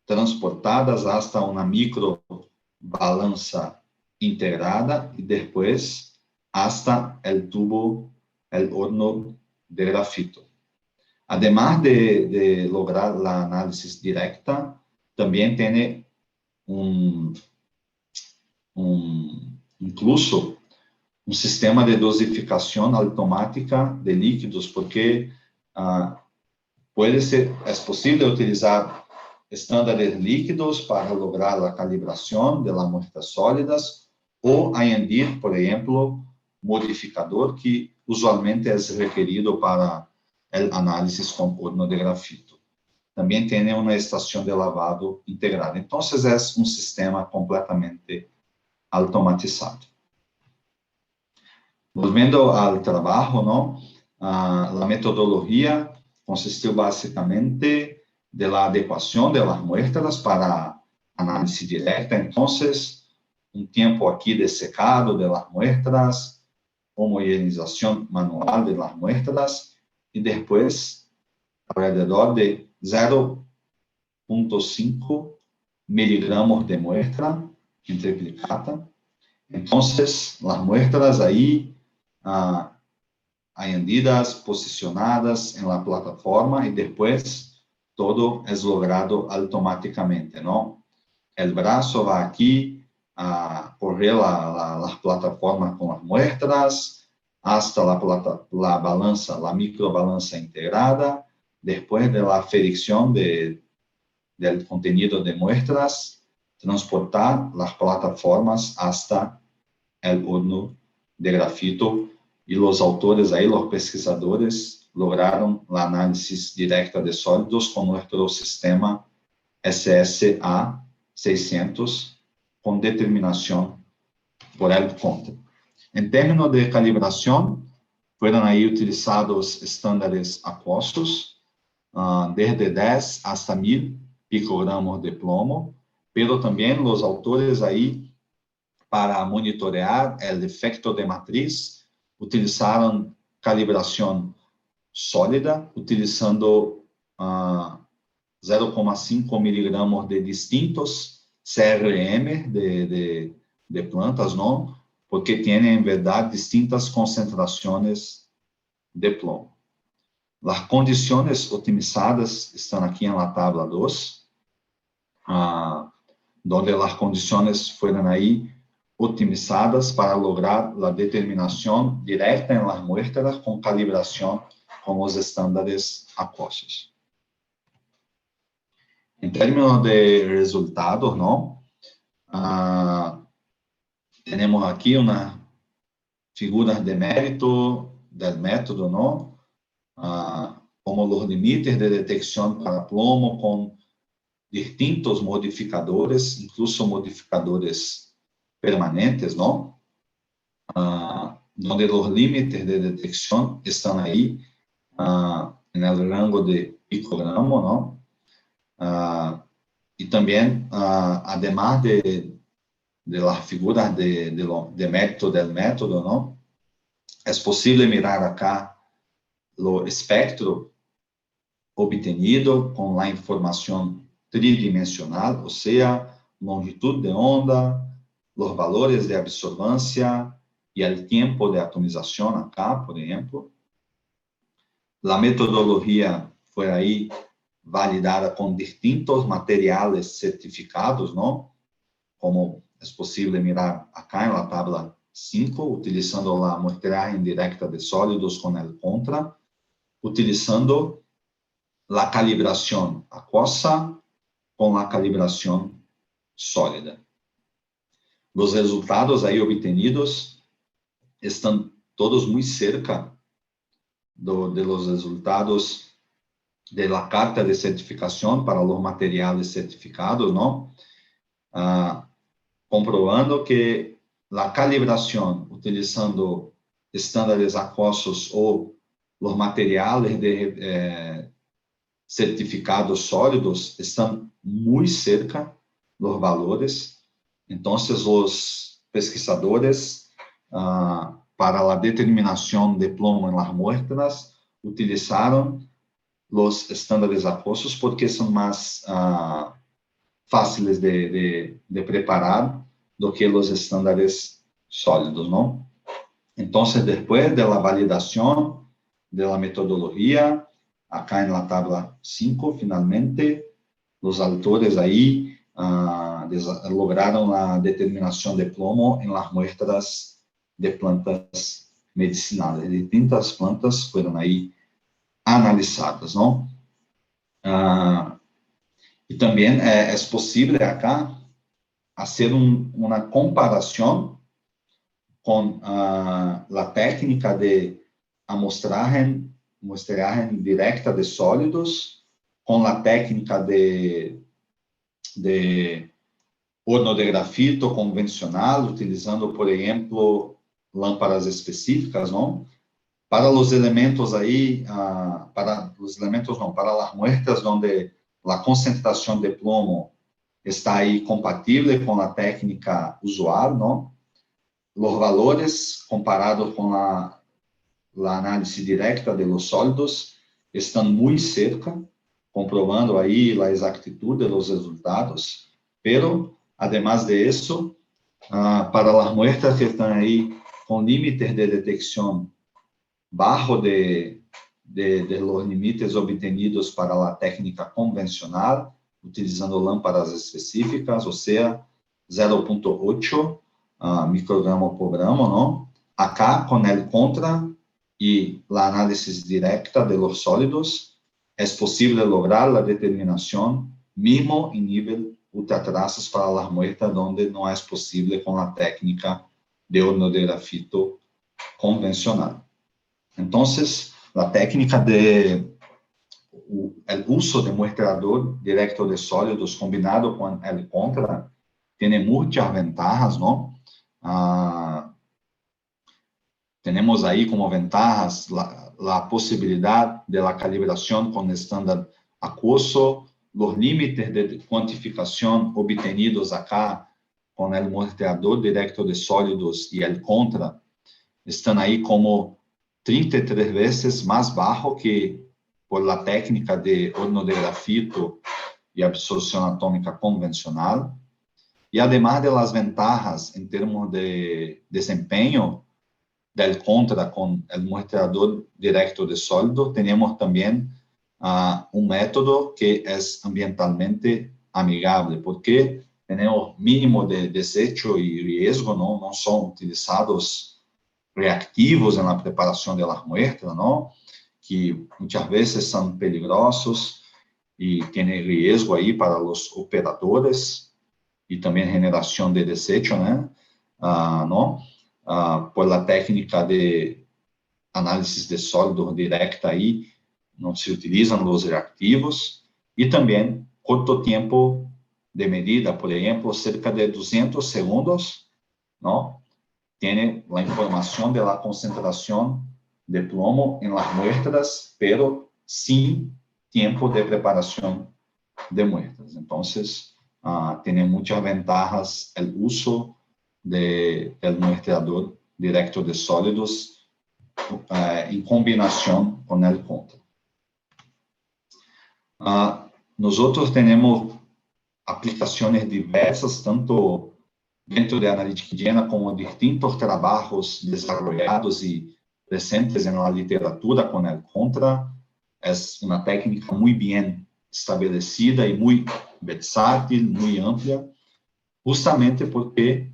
transportadas hasta una microbalanza integrada y después hasta el tubo, el horno de grafito. Además de lograr la análisis directa, también tiene incluso un sistema de dosificación automática de líquidos, porque es posible utilizar estándares líquidos para lograr la calibración de las muestras sólidas o añadir, por ejemplo, modificador que usualmente es requerido para el análisis con horno de grafito. También tiene una estación de lavado integrada. Entonces, es un sistema completamente automatizado. Volviendo al trabajo, ¿no? La metodología consistiu basicamente de la adecuación de las muestras para análisis directa. Entonces, un tiempo aquí de secado de las muestras, homogeneización manual de las muestras y después alrededor de 0.5 miligramos de muestra en triplicata. Entonces, las muestras ahí añadidas, posicionadas en la plataforma y después todo es logrado automáticamente, ¿no? El brazo va aquí a correr las plataformas con las muestras hasta la balanza, la microbalanza integrada, después de la fricción del contenido de muestras, transportar las plataformas hasta el horno de grafito. Y los autores ahí, los pesquisadores, lograron la análisis directa de sólidos con nuestro sistema SSA 600 con determinación por el contra. En términos de calibración, fueron ahí utilizados estándares acuosos, desde 10 hasta 1000 picogramos de plomo, pero también los autores ahí, para monitorear el efecto de matriz, utilizaram calibração sólida, utilizando 0,5 miligramos de distintos CRM de plantas, não? Porque tem, em verdade, distintas concentrações de plomo. As condições otimizadas estão aqui na tabla 2, onde as condições foram aí optimizadas para lograr la determinación directa en las muestras con calibración con los estándares acuosos. En términos de resultados, ¿no? Tenemos aquí unas figuras de mérito del método, ¿no? Como los límites de detección para plomo con distintos modificadores, incluso modificadores permanentes, ¿no? Donde los límites de detección están ahí en el rango de picogramo, ¿no? Y también, además de las figuras de mérito del método, ¿no? Es posible mirar acá lo espectro obtenido con la información tridimensional, o sea, longitud de onda, los valores de absorbancia y el tiempo de atomización acá, por ejemplo. La metodología fue ahí validada con distintos materiales certificados, ¿no? Como es posible mirar acá en la tabla 5, utilizando la muestraje indirecta de sólidos con el contra, utilizando la calibración acuosa con la calibración sólida. Los resultados aí obtenidos estão todos muito cerca de los resultados de la carta de certificación para los materiales certificados, ¿no? Comprobando que la calibración utilizando estándares acuosos o los materiales certificados sólidos estão muito cerca los valores. Entonces, los pesquisadores, para la determinación de plomo en las muestras, utilizaron los estándares acuosos porque son más fáciles de preparar do que los estándares sólidos, ¿no? Entonces, después de la validación de la metodología, acá en la tabla 5, finalmente, los autores ahí lograron la determinación de plomo en las muestras de plantas medicinales. Distintas plantas fueron ahí analizadas, ¿no? Y también es posible acá hacer una comparación con la técnica de amostragem directa de sólidos com a técnica de horno de grafito convencional, utilizando, por exemplo, lâmpadas específicas, não? Para os elementos aí, para as muestras onde a concentração de plomo está aí compatível com a técnica usual, não? Os valores comparados com a análise directa de los sólidos estão muito cerca, comprovando aí a exactitud de los resultados, pero, además de eso, para as muestras que estão aí com límites de detecção bajo de los límites obtenidos para a técnica convencional, utilizando lâmpadas específicas, ou seja, 0,8 microgramo por gramo, não? Acá, com el contra e a análise directa de los sólidos, é possível lograr a determinação mesmo em nível ultratraços para as muestras onde não é possível com a técnica de horno de grafito convencional. Então, a técnica o uso de muestrador directo de sólidos combinado com el contra tem muitas vantagens, não? Temos aí como vantagens a possibilidade de la calibração com estándar aquoso, os límites de quantificação obtenidos acá com o muestrador directo de sólidos e el contra estão aí como 33 vezes mais baixo que por la técnica de horno de grafito e absorção atômica convencional. E, además de las ventajas em termos de desempenho del contra com o muestrador directo de sólido, temos também método que é ambientalmente amigável, porque temos mínimo de desecho e riesgo, não são utilizados reactivos na preparação das muestras, não? Que muitas vezes são peligrosos e têm riesgo aí para os operadores e também generação de desecho, né? Não? Por la técnica de análise de sólido directa aí, não se utilizam os reactivos e também curto tempo de medida, por exemplo, cerca de 200 segundos, não? Tem a informação da concentração de plomo em las muestras, pero sem tempo de preparação de muestras. Então, tem muitas vantagens o uso do muestrador directo de sólidos em combinação com o contra. Nós temos aplicações diversas, tanto dentro de Analytica Indiana como distintos trabalhos desenvolvidos e presentes na literatura com o contra. É uma técnica muito bem estabelecida e muito versátil, muito ampla, justamente porque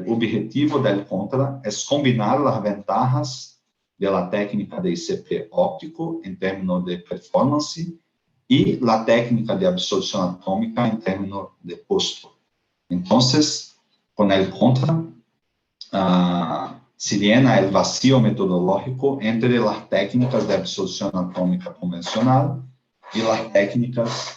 o objetivo do contra é combinar as vantagens da técnica de ICP óptico em termos de performance e a técnica de absorção atômica em termos de custo. Então, com o contra, se llena o vacío metodológico entre as técnicas de absorção atômica convencional e as técnicas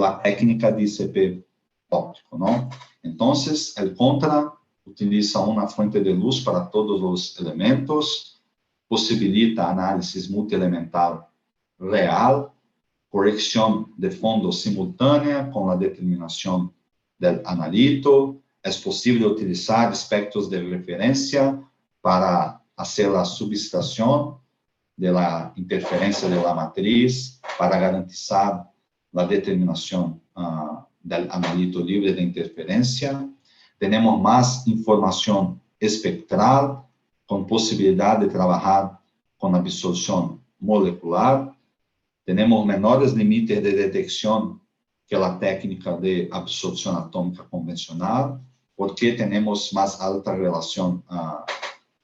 a técnica de ICP óptico, não? Então, o contra utiliza uma fonte de luz para todos os elementos, possibilita análisis multielemental real, correção de fondo simultânea com a determinação do analito. É possível utilizar espectros de referência para fazer a subtração da interferência da matriz, para garantizar a determinação do analito livre de interferência. Temos mais informação espectral, com possibilidade de trabalhar com absorção molecular. Temos menores limites de detecção que la técnica de absorción atómica convencional, porque tenemos más alta relación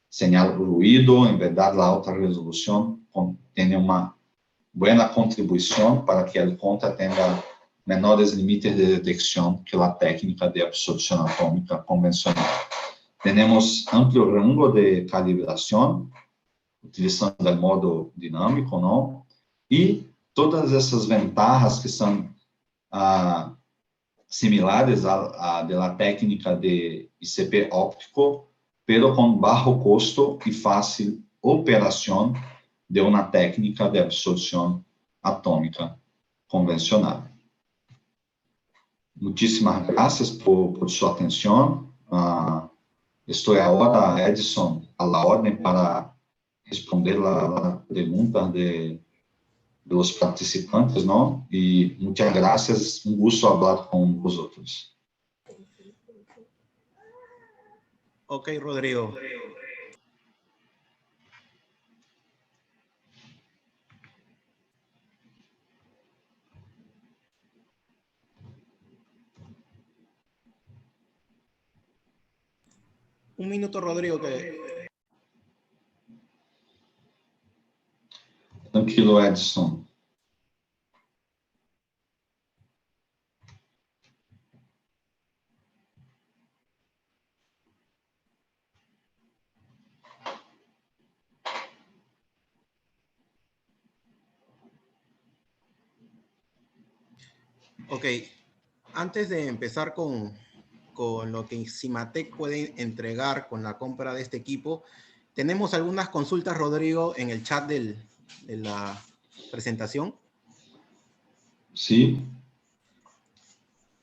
señal-ruido. En verdad, la alta resolución tiene una buena contribución para que el contra tenga menores límites de detección que la técnica de absorción atómica convencional. Tenemos amplio rango de calibración, utilizando el modo dinámico, ¿no? Y todas esas ventajas que son similares a de la técnica de ICP óptico, pero con bajo costo y fácil operación de una técnica de absorción atómica convencional. Muchísimas gracias por su atención. Estoy ahora, Edson, a la orden para responder la pregunta de los participantes, ¿no? Y muchas gracias, un gusto hablar con vosotros. Ok, Rodrigo. Un minuto, Rodrigo, que... Tranquilo, Edson. Ok, antes de empezar con lo que Cimatec puede entregar con la compra de este equipo, tenemos algunas consultas, Rodrigo, en el chat de la presentación. Sí.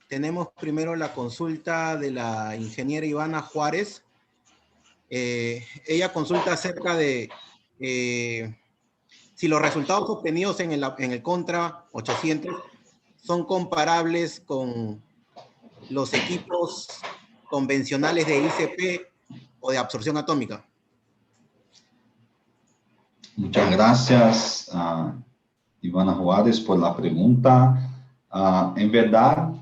Tenemos primero la consulta de la ingeniera Ivana Juárez. Ella consulta acerca de si los resultados obtenidos en el Contra 800 son comparables con los equipos convencionales de ICP o de absorción atómica. Muchas gracias, Ivana Juárez, por la pregunta. En verdad,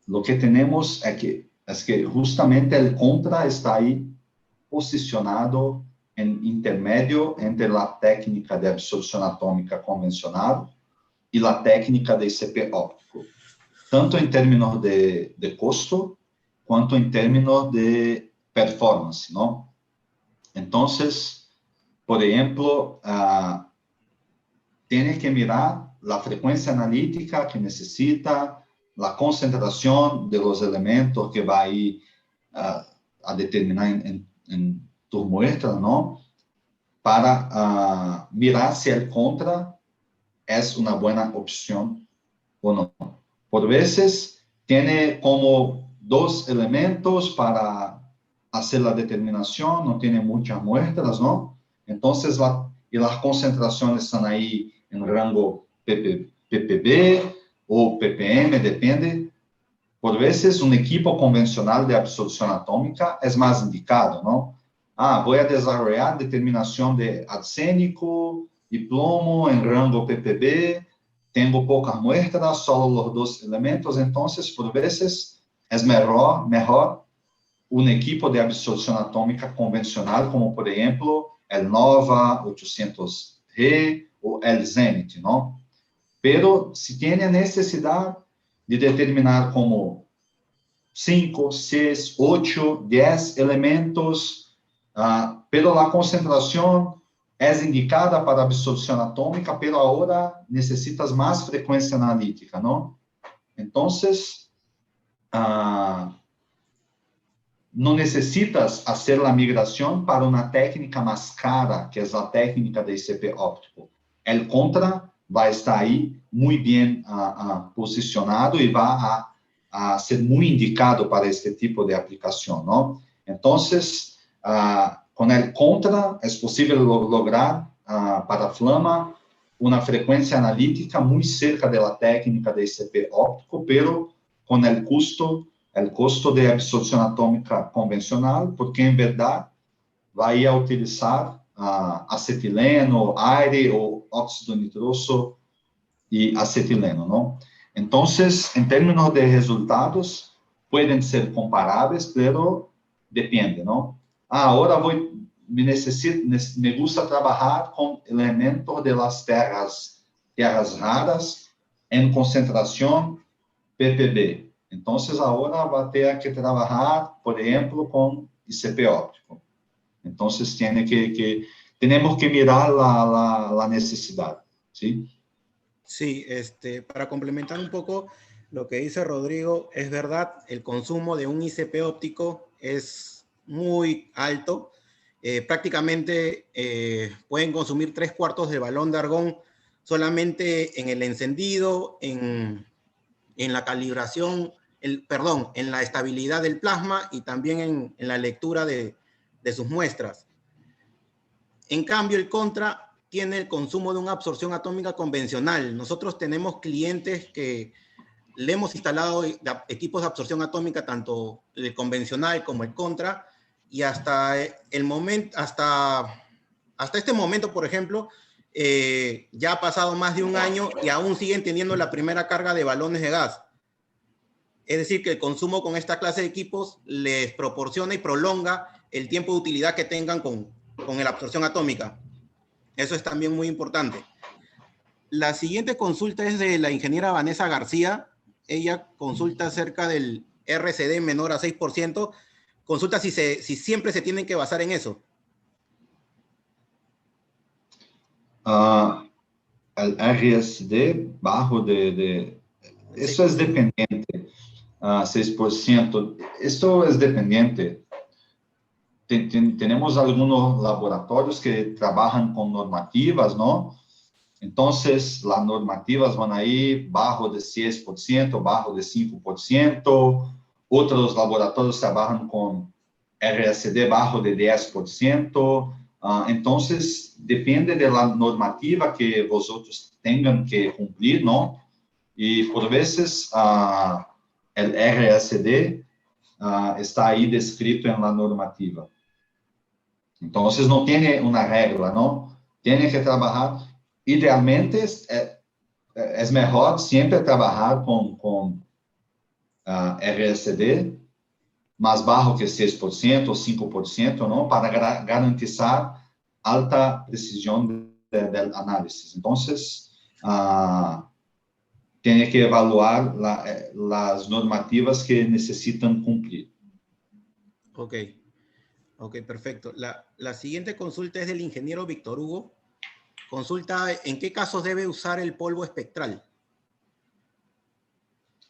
lo que tenemos es que justamente el Contra está ahí posicionado en intermedio entre la técnica de absorción atómica convencional y la técnica de ICP óptico, tanto en términos de costo, cuanto en términos de performance, ¿no? Entonces, por ejemplo, tiene que mirar la frecuencia analítica que necesita, la concentración de los elementos que va a ir a determinar en tu muestra, ¿no? Para mirar si el contra es una buena opción o no. Por veces, tiene como dos elementos para hacer la determinación, no tiene muchas muestras, ¿no? Entonces, las concentraciones están ahí en rango ppb o ppm, depende. Por veces, un equipo convencional de absorción atómica es más indicado, ¿no? Voy a desarrollar determinación de arsénico y plomo en rango ppb, tengo pocas muestras, solo los dos elementos, entonces, por veces, es mejor un equipo de absorción atómica convencional, como, por ejemplo, el Nova 800G o el Zenit, ¿no? Pero, si tiene necesidad de determinar como 5, 6, 8, 10 elementos, pero la concentración es indicada para absorción atómica, pero ahora necesitas más frecuencia analítica, ¿no? Entonces, no necesitas hacer la migración para una técnica más cara, que es la técnica de ICP óptico. El contra va a estar ahí muy bien posicionado y va a ser muy indicado para este tipo de aplicación, ¿no? Entonces, con el contra es posible lograr para flama una frecuencia analítica muy cerca de la técnica de ICP óptico, pero con el costo de absorción atómica convencional, porque en verdad va a utilizar acetileno, aire o óxido nitroso y acetileno, ¿no? Entonces, en términos de resultados, pueden ser comparables, pero depende, ¿no? Ahora me gusta trabajar con elementos de las tierras raras en concentración ppb. Entonces, ahora va a tener que trabajar, por ejemplo, con ICP óptico. Entonces, tenemos que mirar la necesidad, ¿sí? Sí, para complementar un poco lo que dice Rodrigo, es verdad, el consumo de un ICP óptico es muy alto. Prácticamente pueden consumir 3/4 del balón de argón solamente en el encendido, en la calibración, en la estabilidad del plasma y también en la lectura de sus muestras. En cambio, el contra tiene el consumo de una absorción atómica convencional. Nosotros tenemos clientes que le hemos instalado equipos de absorción atómica, tanto el convencional como el contra, y hasta este momento, por ejemplo, ya ha pasado más de un año y aún siguen teniendo la primera carga de balones de gas. Es decir, que el consumo con esta clase de equipos les proporciona y prolonga el tiempo de utilidad que tengan con la absorción atómica. Eso es también muy importante. La siguiente consulta es de la ingeniera Vanessa García. Ella consulta acerca del RCD menor a 6%. Consulta si siempre se tienen que basar en eso. El RSD bajo eso es dependiente. 6%. Esto es dependiente. Tenemos algunos laboratorios que trabajan con normativas, ¿no? Entonces, las normativas van ahí bajo de 6%, bajo de 5%. Otros laboratorios trabajan con RSD bajo de 10%. Entonces, depende de la normativa que vosotros tengan que cumplir, ¿no? Y por veces el RSD está ahí descrito en la normativa. Entonces, no tiene una regla, ¿no? Tiene que trabajar. Idealmente, es mejor siempre trabajar con RSD más bajo que 6% o 5%, ¿no? Para garantizar alta precisión del análisis. Entonces, tiene que evaluar las normativas que necesitan cumplir. Ok. Ok, perfecto. La siguiente consulta es del ingeniero Víctor Hugo. Consulta en qué casos debe usar el polvo espectral.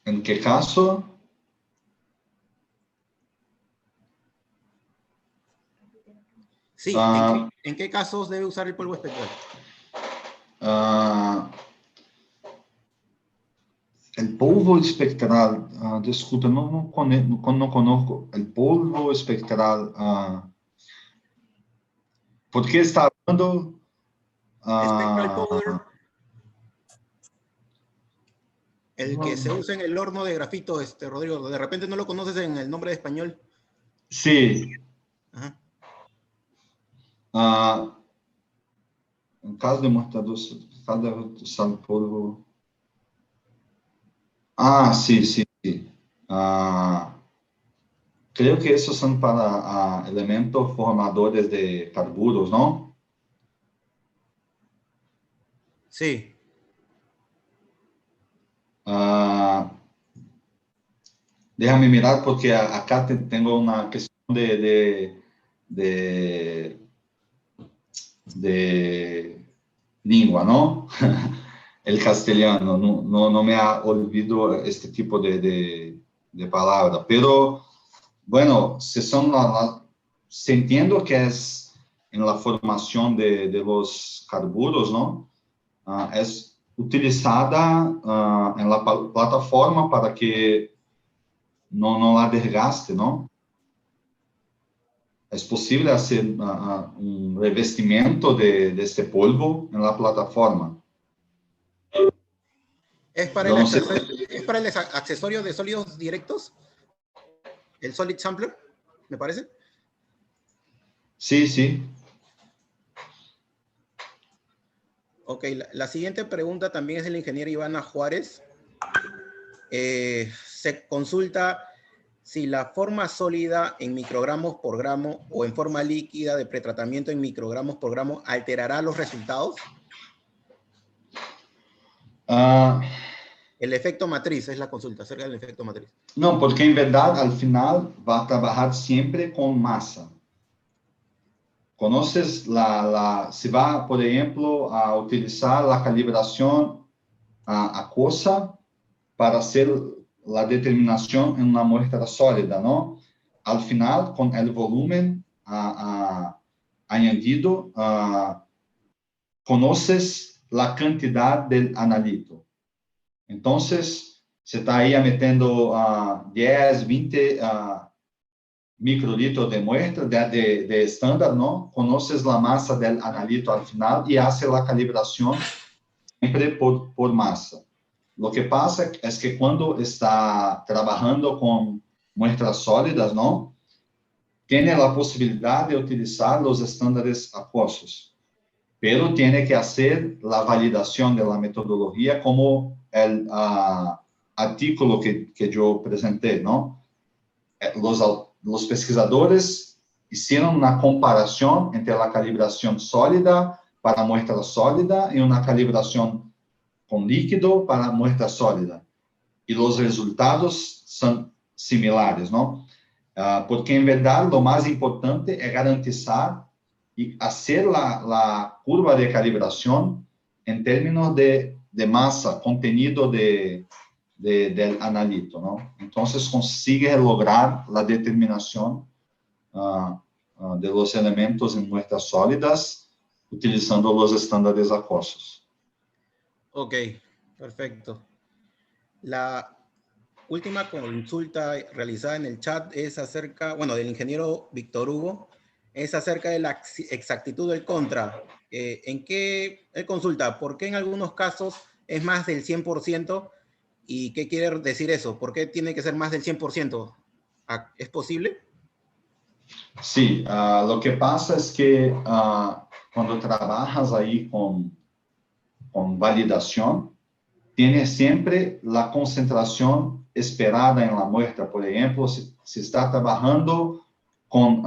¿En qué caso? Sí, ¿en qué casos debe usar el polvo espectral? El polvo espectral, disculpa, no conozco. El polvo espectral, ¿por qué está hablando? Spectral powder, el que se usa en el horno de grafito, Rodrigo. De repente no lo conoces en el nombre de español. Sí. Ajá. En caso de mostrador, cada usar polvo. Sí, sí, sí. Creo que esos son para elementos formadores de carburos, ¿no? Sí. Déjame mirar porque acá tengo una cuestión de lengua, ¿no? El castellano, no me ha olvidado este tipo de palabra, pero bueno, se entiendo que es en la formación de los carburos, ¿no? Es utilizada en la plataforma para que no la desgaste, ¿no? Es posible hacer un revestimiento de este polvo en la plataforma. ¿Es para Yo no sé. el accesorio de sólidos directos? ¿El Solid Sampler? ¿Me parece? Sí, sí. Ok, la siguiente pregunta también es de la ingeniera Ivana Juárez. Se consulta si la forma sólida en microgramos por gramo o en forma líquida de pretratamiento en microgramos por gramo alterará los resultados. El efecto matriz es la consulta, acerca del efecto matriz. No, porque en verdad al final va a trabajar siempre con masa. ¿Conoces si va, por ejemplo, a utilizar la calibración acuosa para hacer la determinación en una muestra sólida, ¿no? Al final, con el volumen añadido, conoces la cantidad del analito. Entonces, se está ahí metiendo 10, 20 microlitros de muestra de estándar, ¿no? Conoces la masa del analito al final y hace la calibración siempre por masa. Lo que pasa es que cuando está trabajando con muestras sólidas, ¿no? Tiene la posibilidad de utilizar los estándares acuosos, pero tiene que hacer la validación de la metodología como el artículo que yo presenté, ¿no? Los pesquisadores hicieron una comparación entre la calibración sólida para muestra sólida y una calibración con líquido para muestra sólida. Y los resultados son similares, ¿no? Porque en verdad lo más importante es garantizar y hacer la curva de calibración en términos de masa, contenido del analito, ¿no? Entonces consigue lograr la determinación de los elementos en muestras sólidas utilizando los estándares acuosos. Ok, perfecto. La última consulta realizada en el chat es acerca, bueno, del ingeniero Víctor Hugo, es acerca de la exactitud del contra. ¿En qué consulta? ¿Por qué en algunos casos es más del 100%? ¿Y qué quiere decir eso? ¿Por qué tiene que ser más del 100%? ¿Es posible? Sí, lo que pasa es que cuando trabajas ahí con validación, tienes siempre la concentración esperada en la muestra. Por ejemplo, si está trabajando con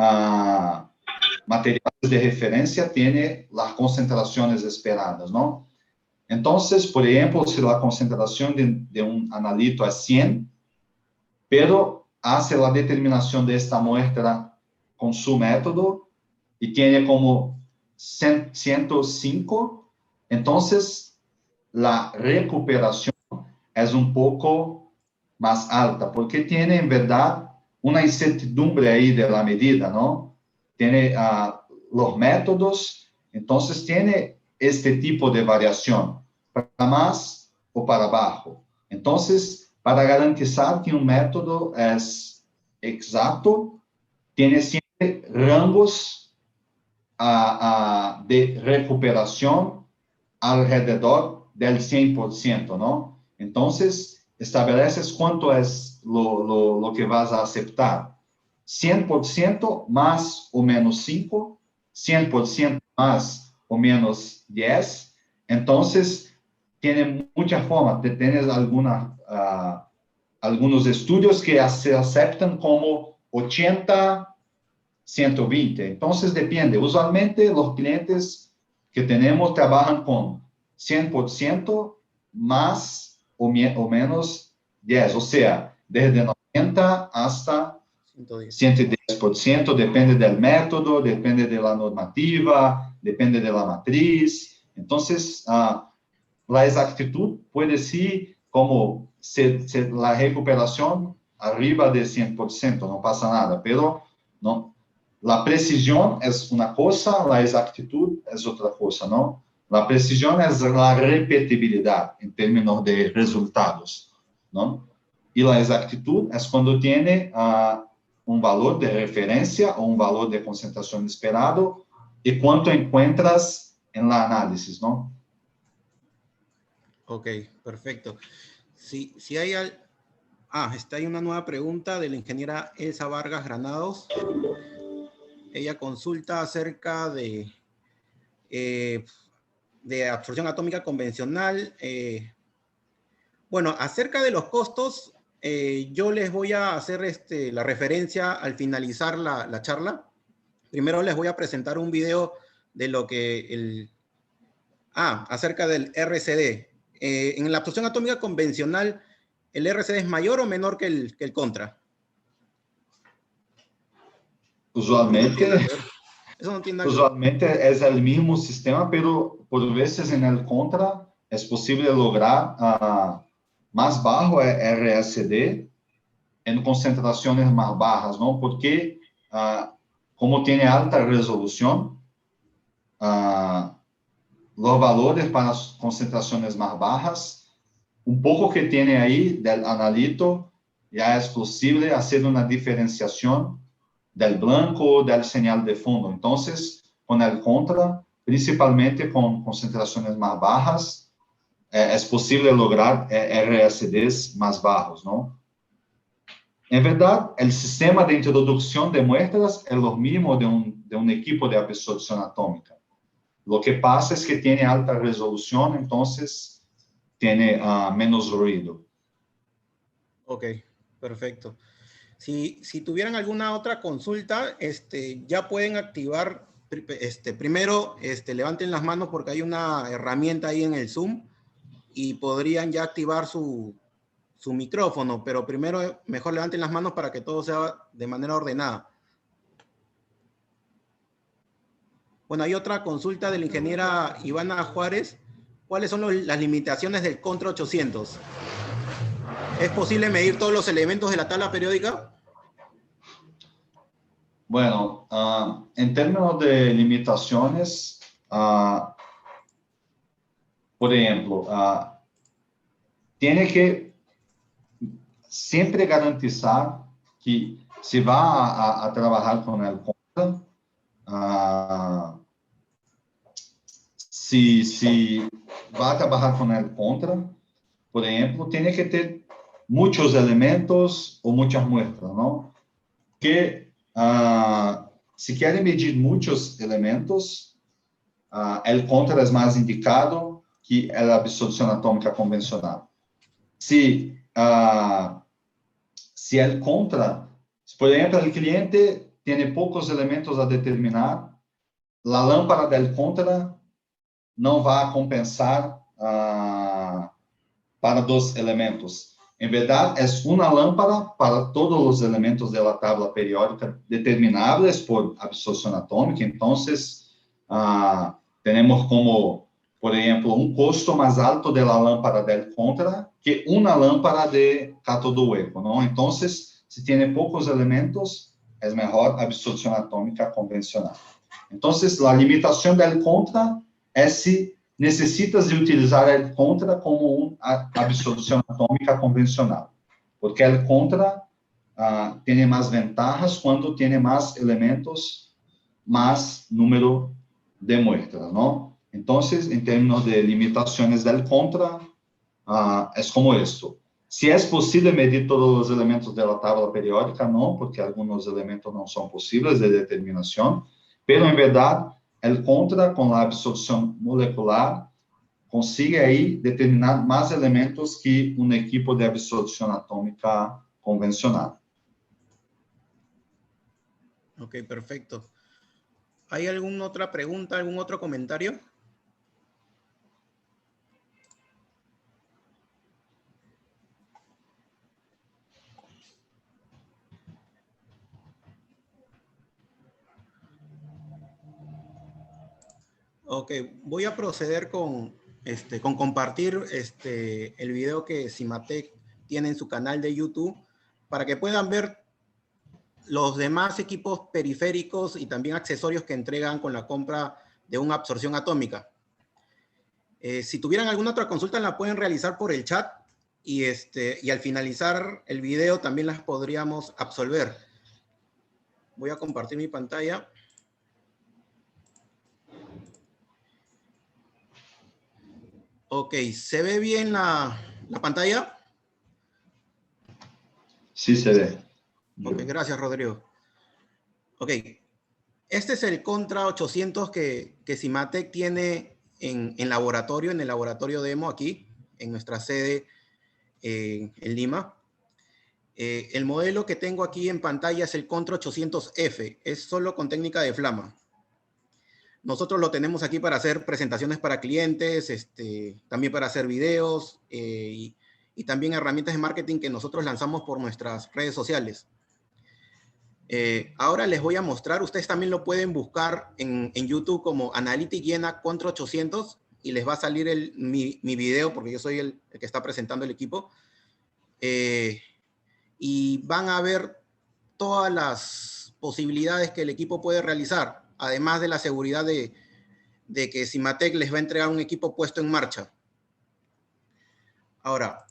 materiales de referencia, tiene las concentraciones esperadas, ¿no? Entonces, por ejemplo, si la concentración de un analito es 100, pero hace la determinación de esta muestra con su método y tiene como 105, entonces la recuperación es un poco más alta, porque tiene en verdad una incertidumbre ahí de la medida, ¿no? Tiene los métodos, entonces tiene este tipo de variación, para más o para abajo. Entonces, para garantizar que un método es exacto, tiene siempre rangos de recuperación alrededor del 100%, ¿no? Entonces, estableces cuánto es lo que vas a aceptar. 100% más o menos 5, 100% más o menos 10. Entonces, tiene mucha forma. Tienes algunos estudios que se aceptan como 80, 120. Entonces, depende. Usualmente, los clientes que tenemos trabajan con 100% más o menos 10. O sea, desde 90 hasta 110%. Depende del método, depende de la normativa, depende de la matriz. Entonces, la exactitud puede ser como la recuperación arriba de 100%, no pasa nada, pero no. La precisión es una cosa, la exactitud es otra cosa, ¿no? La precisión es la repetibilidad en términos de resultados, ¿no? Y la exactitud es cuando tiene un valor de referencia o un valor de concentración esperado y cuánto encuentras en la análisis, ¿no? Ok, perfecto. Si hay está ahí una nueva pregunta de la ingeniera Elsa Vargas Granados. Ella consulta acerca de absorción atómica convencional. Bueno, acerca de los costos, yo les voy a hacer la referencia al finalizar la charla. Primero les voy a presentar un video de lo que acerca del RCD. En la absorción atómica convencional, ¿el RCD es mayor o menor que el contra? Usualmente, Eso no tiene nada que ver. usualmente es el mismo sistema, pero por veces en el contra es posible lograr más bajo RSD en concentraciones más bajas, ¿no? Porque como tiene alta resolución, los valores para concentraciones más bajas, un poco que tiene ahí del analito, ya es posible hacer una diferenciación del blanco o del señal de fondo. Entonces, con el contra, principalmente con concentraciones más bajas, es posible lograr RSDs más bajos, ¿no? En verdad, el sistema de introducción de muestras es lo mismo de un equipo de absorción atómica. Lo que pasa es que tiene alta resolución, entonces tiene menos ruido. Ok, perfecto. Si tuvieran alguna otra consulta, ya pueden activar, primero levanten las manos porque hay una herramienta ahí en el Zoom y podrían ya activar su micrófono, pero primero mejor levanten las manos para que todo sea de manera ordenada. Bueno, hay otra consulta de la ingeniera Ivana Juárez. ¿Cuáles son las limitaciones del Contra 800? ¿Es posible medir todos los elementos de la tabla periódica? Bueno, en términos de limitaciones, por ejemplo, tiene que siempre garantizar que si va a trabajar con el contra, si va a trabajar con el contra, por ejemplo, tiene que tener muchos elementos o muchas muestras, ¿no? Que si quiere medir muchos elementos, el contra es más indicado que la absorción atómica convencional. Si el contra, por ejemplo, el cliente tiene pocos elementos a determinar, la lámpara del contra não vai compensar para dos elementos. En verdad, es una lámpara para todos los elementos de la tabla periódica determinables por absorción atómica. Entonces, tenemos como, por ejemplo, un costo más alto de la lámpara del contra que una lámpara de cátodo hueco, ¿no? Entonces, si tiene pocos elementos, es mejor absorción atómica convencional. Entonces, la limitación del contra es si necesitas de utilizar el contra como una absorción atómica convencional, porque el contra tiene más ventajas cuando tiene más elementos, más número de muestras, ¿no? Entonces, en términos de limitaciones del contra, es como esto. Si es posible medir todos los elementos de la tabla periódica, no, porque algunos elementos no son posibles de determinación, pero en verdad, el contra con la absorción molecular consigue ahí determinar más elementos que un equipo de absorción atómica convencional. Ok, perfecto. ¿Hay alguna otra pregunta, algún otro comentario? Ok, voy a proceder con compartir el video que Simatec tiene en su canal de YouTube para que puedan ver los demás equipos periféricos y también accesorios que entregan con la compra de una absorción atómica. Si tuvieran alguna otra consulta, la pueden realizar por el chat y al finalizar el video también las podríamos absolver. Voy a compartir mi pantalla. Ok, ¿se ve bien la pantalla? Sí, se ve. Ok, gracias, Rodrigo. Ok, este es el Contra 800 que Simatec tiene en laboratorio, en el laboratorio demo aquí, en nuestra sede en Lima. El modelo que tengo aquí en pantalla es el Contra 800F, es solo con técnica de flama. Nosotros lo tenemos aquí para hacer presentaciones para clientes, también para hacer videos y también herramientas de marketing que nosotros lanzamos por nuestras redes sociales. Ahora les voy a mostrar, ustedes también lo pueden buscar en YouTube como Analytic Jena Contra 800 y les va a salir mi video porque yo soy el que está presentando el equipo. Y van a ver todas las posibilidades que el equipo puede realizar, además de la seguridad de que Simatec les va a entregar un equipo puesto en marcha. Ahora,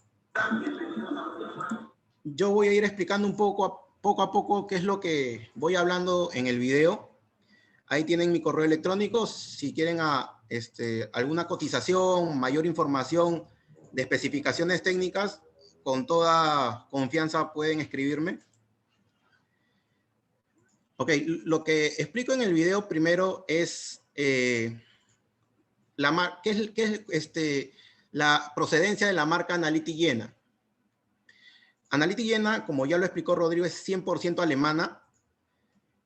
yo voy a ir explicando un poco a poco qué es lo que voy hablando en el video. Ahí tienen mi correo electrónico. Si quieren alguna cotización, mayor información de especificaciones técnicas, con toda confianza pueden escribirme. Ok, lo que explico en el video primero es qué es la procedencia de la marca Analytic Jena. Analytic Jena, como ya lo explicó Rodrigo, es 100% alemana.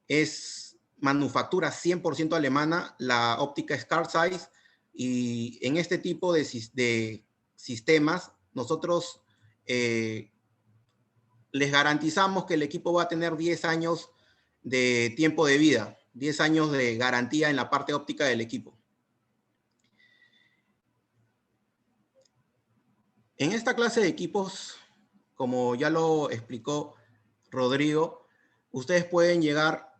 Es manufactura 100% alemana. La óptica es Carl Zeiss. Y en este tipo de sistemas, nosotros les garantizamos que el equipo va a tener 10 años de tiempo de vida, 10 años de garantía en la parte óptica del equipo. En esta clase de equipos, como ya lo explicó Rodrigo, ustedes pueden llegar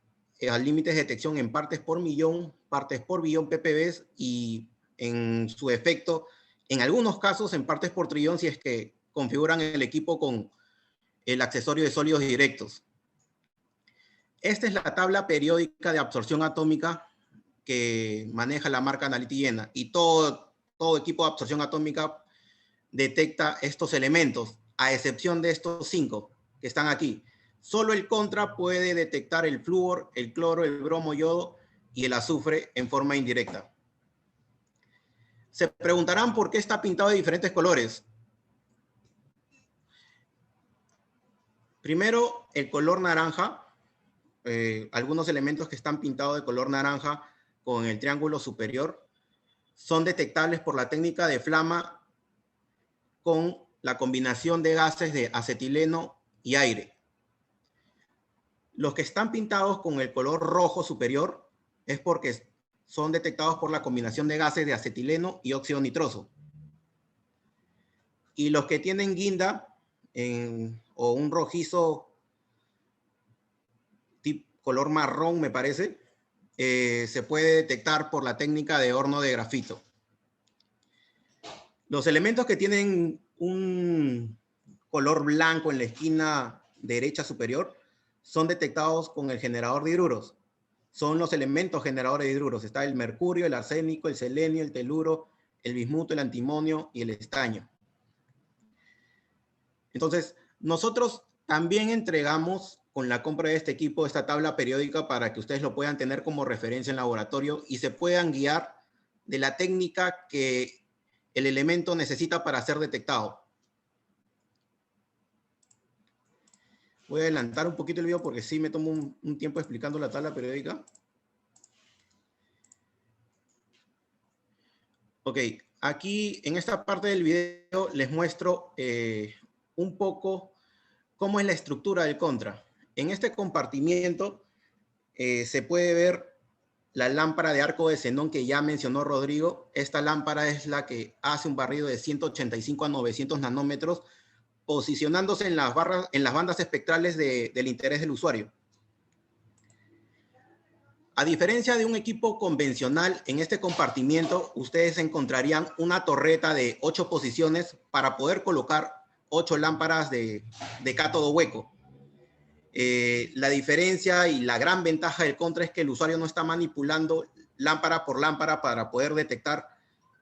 a límites de detección en partes por millón, partes por billón ppb y en su efecto, en algunos casos en partes por trillón si es que configuran el equipo con el accesorio de sólidos directos. Esta es la tabla periódica de absorción atómica que maneja la marca Analytic Jena y todo equipo de absorción atómica detecta estos elementos, a excepción de estos 5 que están aquí. Solo el Contra puede detectar el flúor, el cloro, el bromo, yodo y el azufre en forma indirecta. Se preguntarán por qué está pintado de diferentes colores. Primero, el color naranja. Algunos elementos que están pintados de color naranja con el triángulo superior son detectables por la técnica de flama con la combinación de gases de acetileno y aire. Los que están pintados con el color rojo superior es porque son detectados por la combinación de gases de acetileno y óxido nitroso. Y los que tienen guinda o un rojizo color marrón, me parece, se puede detectar por la técnica de horno de grafito. Los elementos que tienen un color blanco en la esquina derecha superior son detectados con el generador de hidruros. Son los elementos generadores de hidruros. Está el mercurio, el arsénico, el selenio, el teluro, el bismuto, el antimonio y el estaño. Entonces, nosotros también entregamos con la compra de este equipo esta tabla periódica para que ustedes lo puedan tener como referencia en laboratorio y se puedan guiar de la técnica que el elemento necesita para ser detectado. Voy a adelantar un poquito el video porque sí me tomo un tiempo explicando la tabla periódica. Ok, aquí en esta parte del video les muestro un poco cómo es la estructura del Contra. En este compartimiento se puede ver la lámpara de arco de xenón que ya mencionó Rodrigo. Esta lámpara es la que hace un barrido de 185 a 900 nanómetros, posicionándose en las bandas espectrales del interés del usuario. A diferencia de un equipo convencional, en este compartimiento ustedes encontrarían una torreta de 8 posiciones para poder colocar 8 lámparas de cátodo hueco. La diferencia y la gran ventaja del Contra es que el usuario no está manipulando lámpara por lámpara para poder detectar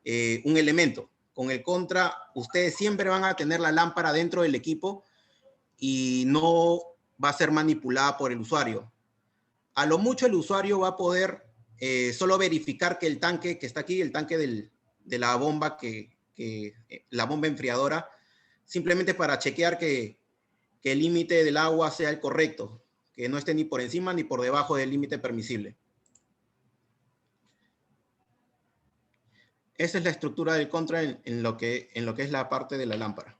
un elemento. Con el Contra, ustedes siempre van a tener la lámpara dentro del equipo y no va a ser manipulada por el usuario. A lo mucho el usuario va a poder solo verificar que el tanque que está aquí, el tanque de la bomba, la bomba enfriadora, simplemente para chequear que el límite del agua sea el correcto, que no esté ni por encima ni por debajo del límite permisible. Esa es la estructura del contra en lo que es la parte de la lámpara.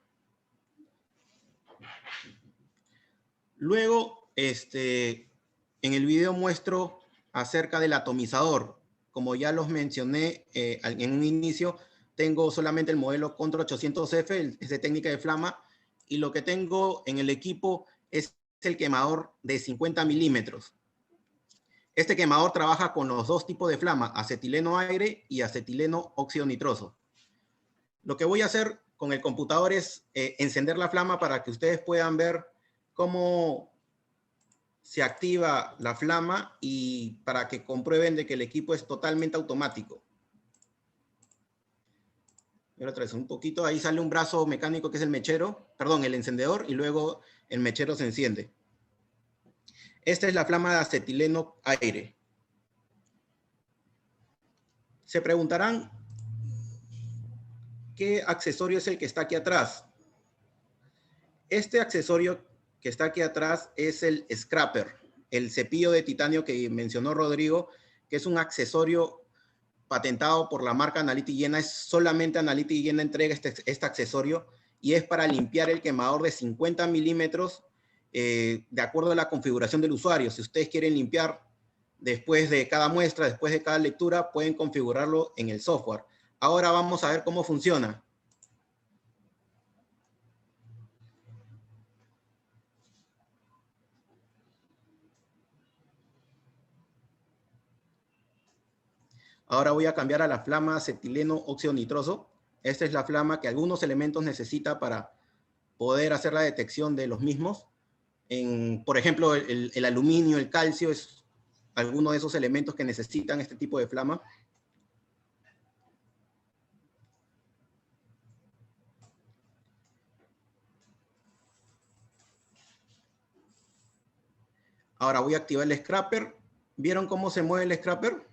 Luego, en el video muestro acerca del atomizador. Como ya los mencioné en un inicio, tengo solamente el modelo Contra 800F, es de técnica de flama, y lo que tengo en el equipo es el quemador de 50 milímetros. Este quemador trabaja con los dos tipos de flama, acetileno aire y acetileno óxido nitroso. Lo que voy a hacer con el computador es encender la flama para que ustedes puedan ver cómo se activa la flama y para que comprueben de que el equipo es totalmente automático. Ahora otra vez un poquito, ahí sale un brazo mecánico que es el mechero, perdón, el encendedor, y luego el mechero se enciende. Esta es la flama de acetileno aire. Se preguntarán, ¿qué accesorio es el que está aquí atrás? Este accesorio que está aquí atrás es el scraper, el cepillo de titanio que mencionó Rodrigo, que es un accesorio patentado por la marca Analytic Jena. Es solamente Analytic Jena entrega este accesorio y es para limpiar el quemador de 50 milímetros de acuerdo a la configuración del usuario. Si ustedes quieren limpiar después de cada muestra, después de cada lectura, pueden configurarlo en el software. Ahora vamos a ver cómo funciona. Ahora voy a cambiar a la flama acetileno óxido nitroso. Esta es la flama que algunos elementos necesita para poder hacer la detección de los mismos. Por ejemplo, el aluminio, el calcio, es alguno de esos elementos que necesitan este tipo de flama. Ahora voy a activar el scraper. ¿Vieron cómo se mueve el scraper?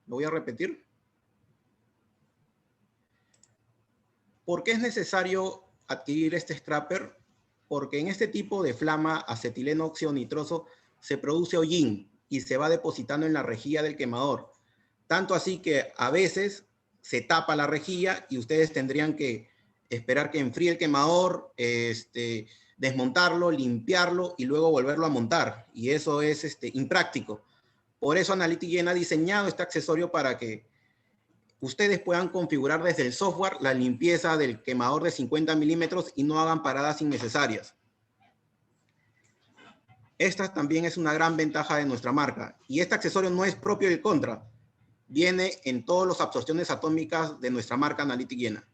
Lo voy a repetir. ¿Por qué es necesario adquirir este scraper? Porque en este tipo de flama acetileno óxido nitroso se produce hollín y se va depositando en la rejilla del quemador. Tanto así que a veces se tapa la rejilla y ustedes tendrían que esperar que enfríe el quemador, desmontarlo, limpiarlo y luego volverlo a montar. Y eso es impráctico. Por eso Analytic Jena ha diseñado este accesorio para que ustedes puedan configurar desde el software la limpieza del quemador de 50 milímetros y no hagan paradas innecesarias. Esta también es una gran ventaja de nuestra marca. Y este accesorio no es propio del Contra. Viene en todas las absorciones atómicas de nuestra marca Analytic Jena.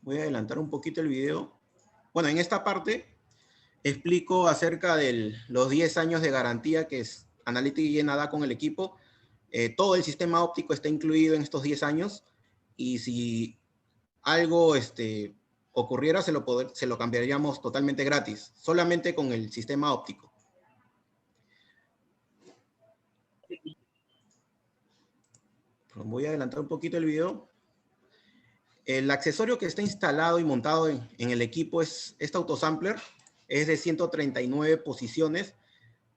Voy a adelantar un poquito el video. Bueno, en esta parte explico acerca de los 10 años de garantía que Analytic Jena da con el equipo. Todo el sistema óptico está incluido en estos 10 años y si algo ocurriera, se lo cambiaríamos totalmente gratis, solamente con el sistema óptico. Voy a adelantar un poquito el video. El accesorio que está instalado y montado en el equipo es este autosampler. Es de 139 posiciones.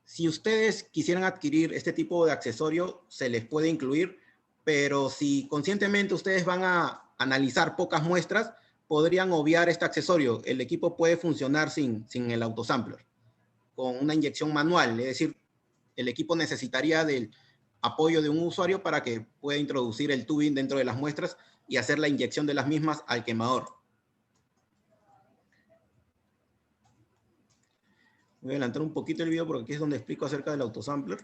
Si ustedes quisieran adquirir este tipo de accesorio, se les puede incluir, pero si conscientemente ustedes van a analizar pocas muestras, podrían obviar este accesorio. El equipo puede funcionar sin el autosampler, con una inyección manual, es decir, el equipo necesitaría del apoyo de un usuario para que pueda introducir el tubing dentro de las muestras y hacer la inyección de las mismas al quemador. Voy a adelantar un poquito el video porque aquí es donde explico acerca del autosampler.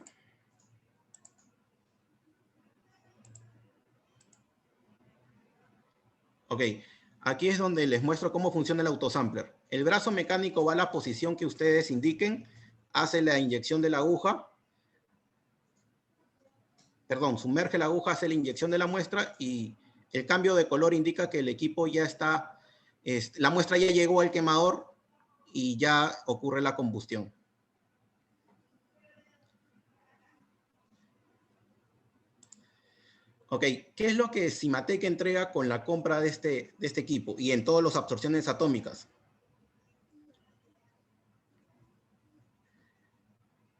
Ok, aquí es donde les muestro cómo funciona el autosampler. El brazo mecánico va a la posición que ustedes indiquen, hace la inyección de la aguja, perdón, sumerge la aguja, hace la inyección de la muestra y el cambio de color indica que el equipo ya está, la muestra ya llegó al quemador y ya ocurre la combustión. Ok, ¿qué es lo que Cimatec entrega con la compra de este equipo y en todas las absorciones atómicas?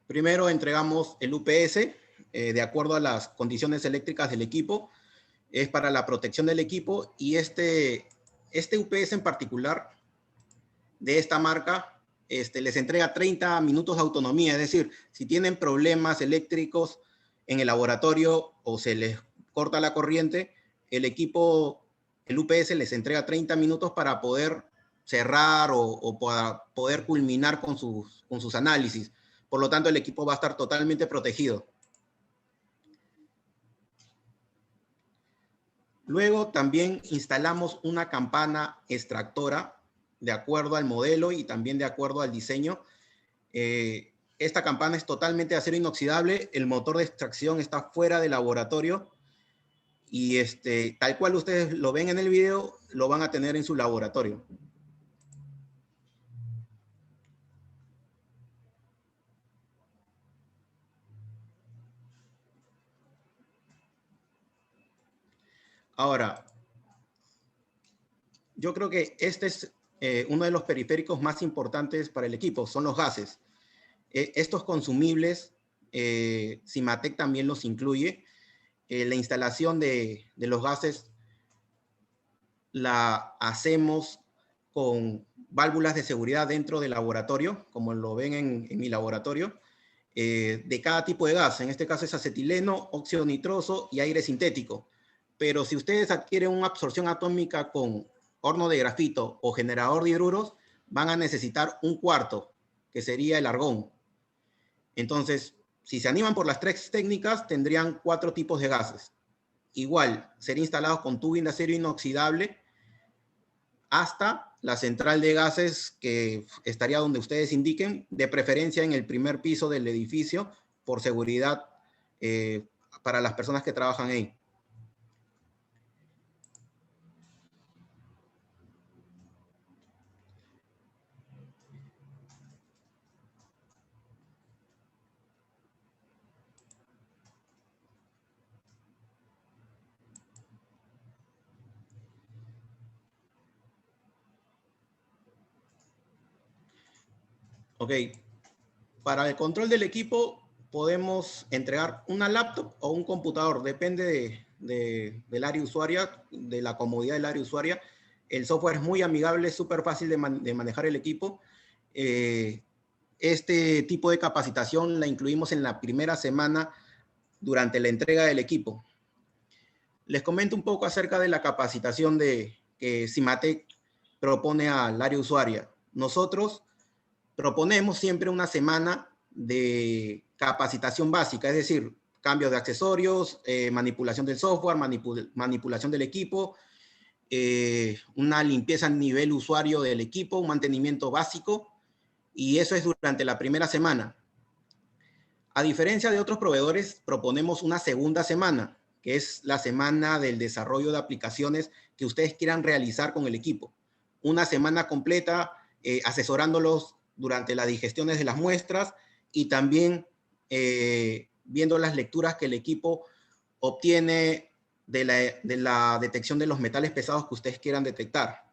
Primero entregamos el UPS, de acuerdo a las condiciones eléctricas del equipo, es para la protección del equipo, y este UPS en particular, de esta marca, les entrega 30 minutos de autonomía, es decir, si tienen problemas eléctricos en el laboratorio o se les corta la corriente, el equipo, el UPS les entrega 30 minutos para poder cerrar o para poder culminar con sus análisis. Por lo tanto, el equipo va a estar totalmente protegido. Luego también instalamos una campana extractora de acuerdo al modelo y también de acuerdo al diseño. Esta campana es totalmente de acero inoxidable, el motor de extracción está fuera del laboratorio y tal cual ustedes lo ven en el video, lo van a tener en su laboratorio. Ahora, yo creo que este es uno de los periféricos más importantes para el equipo, son los gases. Estos consumibles, Cimatec también los incluye. La instalación de los gases la hacemos con válvulas de seguridad dentro del laboratorio, como lo ven en mi laboratorio, de cada tipo de gas. En este caso es acetileno, óxido nitroso y aire sintético. Pero si ustedes adquieren una absorción atómica con horno de grafito o generador de hidruros, van a necesitar un cuarto, que sería el argón. Entonces, si se animan por las tres técnicas, tendrían 4 tipos de gases. Igual, sería instalados con tubing de acero inoxidable hasta la central de gases, que estaría donde ustedes indiquen, de preferencia en el primer piso del edificio, por seguridad para las personas que trabajan ahí. Ok, para el control del equipo podemos entregar una laptop o un computador, depende del área usuaria, de la comodidad del área usuaria. El software es muy amigable, es súper fácil de manejar el equipo. Este tipo de capacitación la incluimos en la primera semana durante la entrega del equipo. Les comento un poco acerca de la capacitación que Cimatec propone al área usuaria. Nosotros proponemos siempre una semana de capacitación básica, es decir, cambios de accesorios, manipulación del software, manipulación del equipo, una limpieza a nivel usuario del equipo, un mantenimiento básico, y eso es durante la primera semana. A diferencia de otros proveedores, proponemos una segunda semana, que es la semana del desarrollo de aplicaciones que ustedes quieran realizar con el equipo. Una semana completa asesorándolos durante las digestiones de las muestras y también viendo las lecturas que el equipo obtiene de la detección de los metales pesados que ustedes quieran detectar.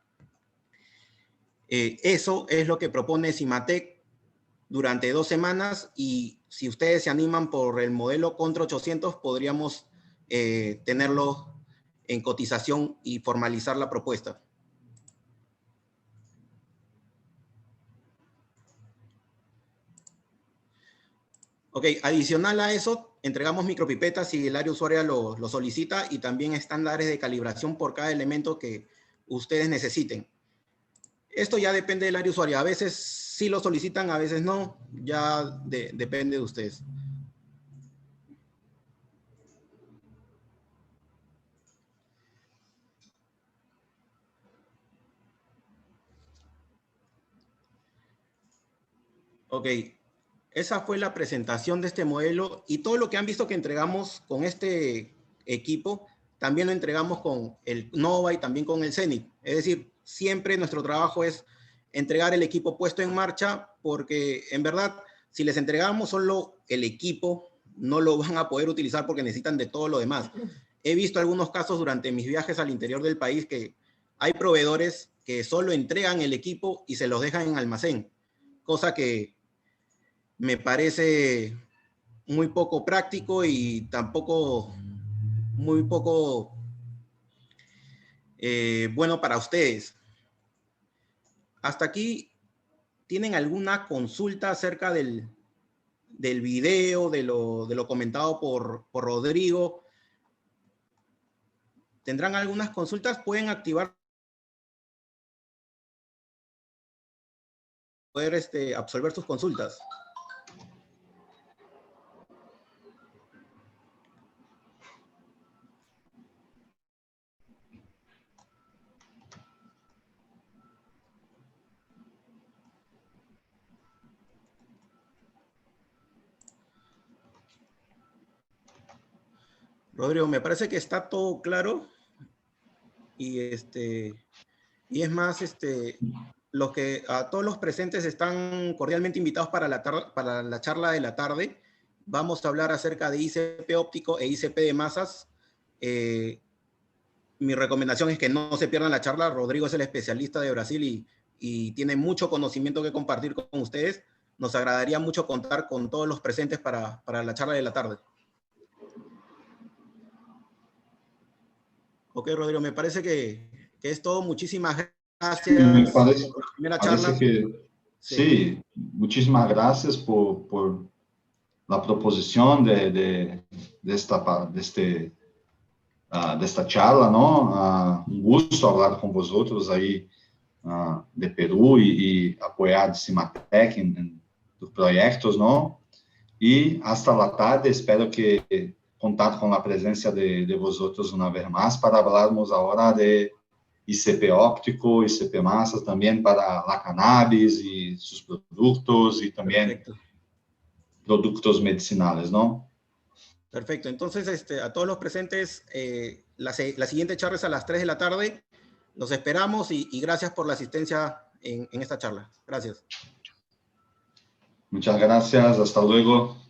Eso es lo que propone Cimatec durante 2 semanas, y si ustedes se animan por el modelo Contra 800, podríamos tenerlo en cotización y formalizar la propuesta. Ok, adicional a eso, entregamos micropipetas si el área usuaria lo solicita, y también estándares de calibración por cada elemento que ustedes necesiten. Esto ya depende del área usuaria. A veces sí lo solicitan, a veces no. Ya depende de ustedes. Ok, esa fue la presentación de este modelo, y todo lo que han visto que entregamos con este equipo, también lo entregamos con el Nova y también con el Zenit. Es decir, siempre nuestro trabajo es entregar el equipo puesto en marcha, porque en verdad, si les entregamos solo el equipo, no lo van a poder utilizar porque necesitan de todo lo demás. he visto algunos casos durante mis viajes al interior del país que hay proveedores que solo entregan el equipo y se los dejan en almacén, cosa que me parece muy poco práctico y tampoco muy poco bueno para ustedes. Hasta aquí, ¿tienen alguna consulta acerca del video, de lo comentado por Rodrigo? ¿Tendrán algunas consultas? Pueden activar, poder absolver sus consultas. Rodrigo, me parece que está todo claro y es más, a todos los presentes están cordialmente invitados para la charla de la tarde. Vamos a hablar acerca de ICP óptico e ICP de masas. Mi recomendación es que no se pierdan la charla. Rodrigo es el especialista de Brasil y tiene mucho conocimiento que compartir con ustedes. Nos agradaría mucho contar con todos los presentes para la charla de la tarde. Ok, Rodrigo, me parece que es todo. Muchísimas gracias Me parece, por la primera charla. que sí, muchísimas gracias por la proposición de esta charla, ¿no? Un gusto hablar con vosotros ahí de Perú y apoyar a Cimatec en los proyectos, ¿no? Y hasta la tarde, espero que contar con la presencia de vosotros una vez más para hablarmos ahora de ICP óptico, ICP masas, también para la cannabis y sus productos y también Perfecto. Productos medicinales, ¿no? Perfecto. Entonces, a todos los presentes, la siguiente charla es a las 3 de la tarde. Los esperamos y gracias por la asistencia en esta charla. Gracias. Muchas gracias. Hasta luego.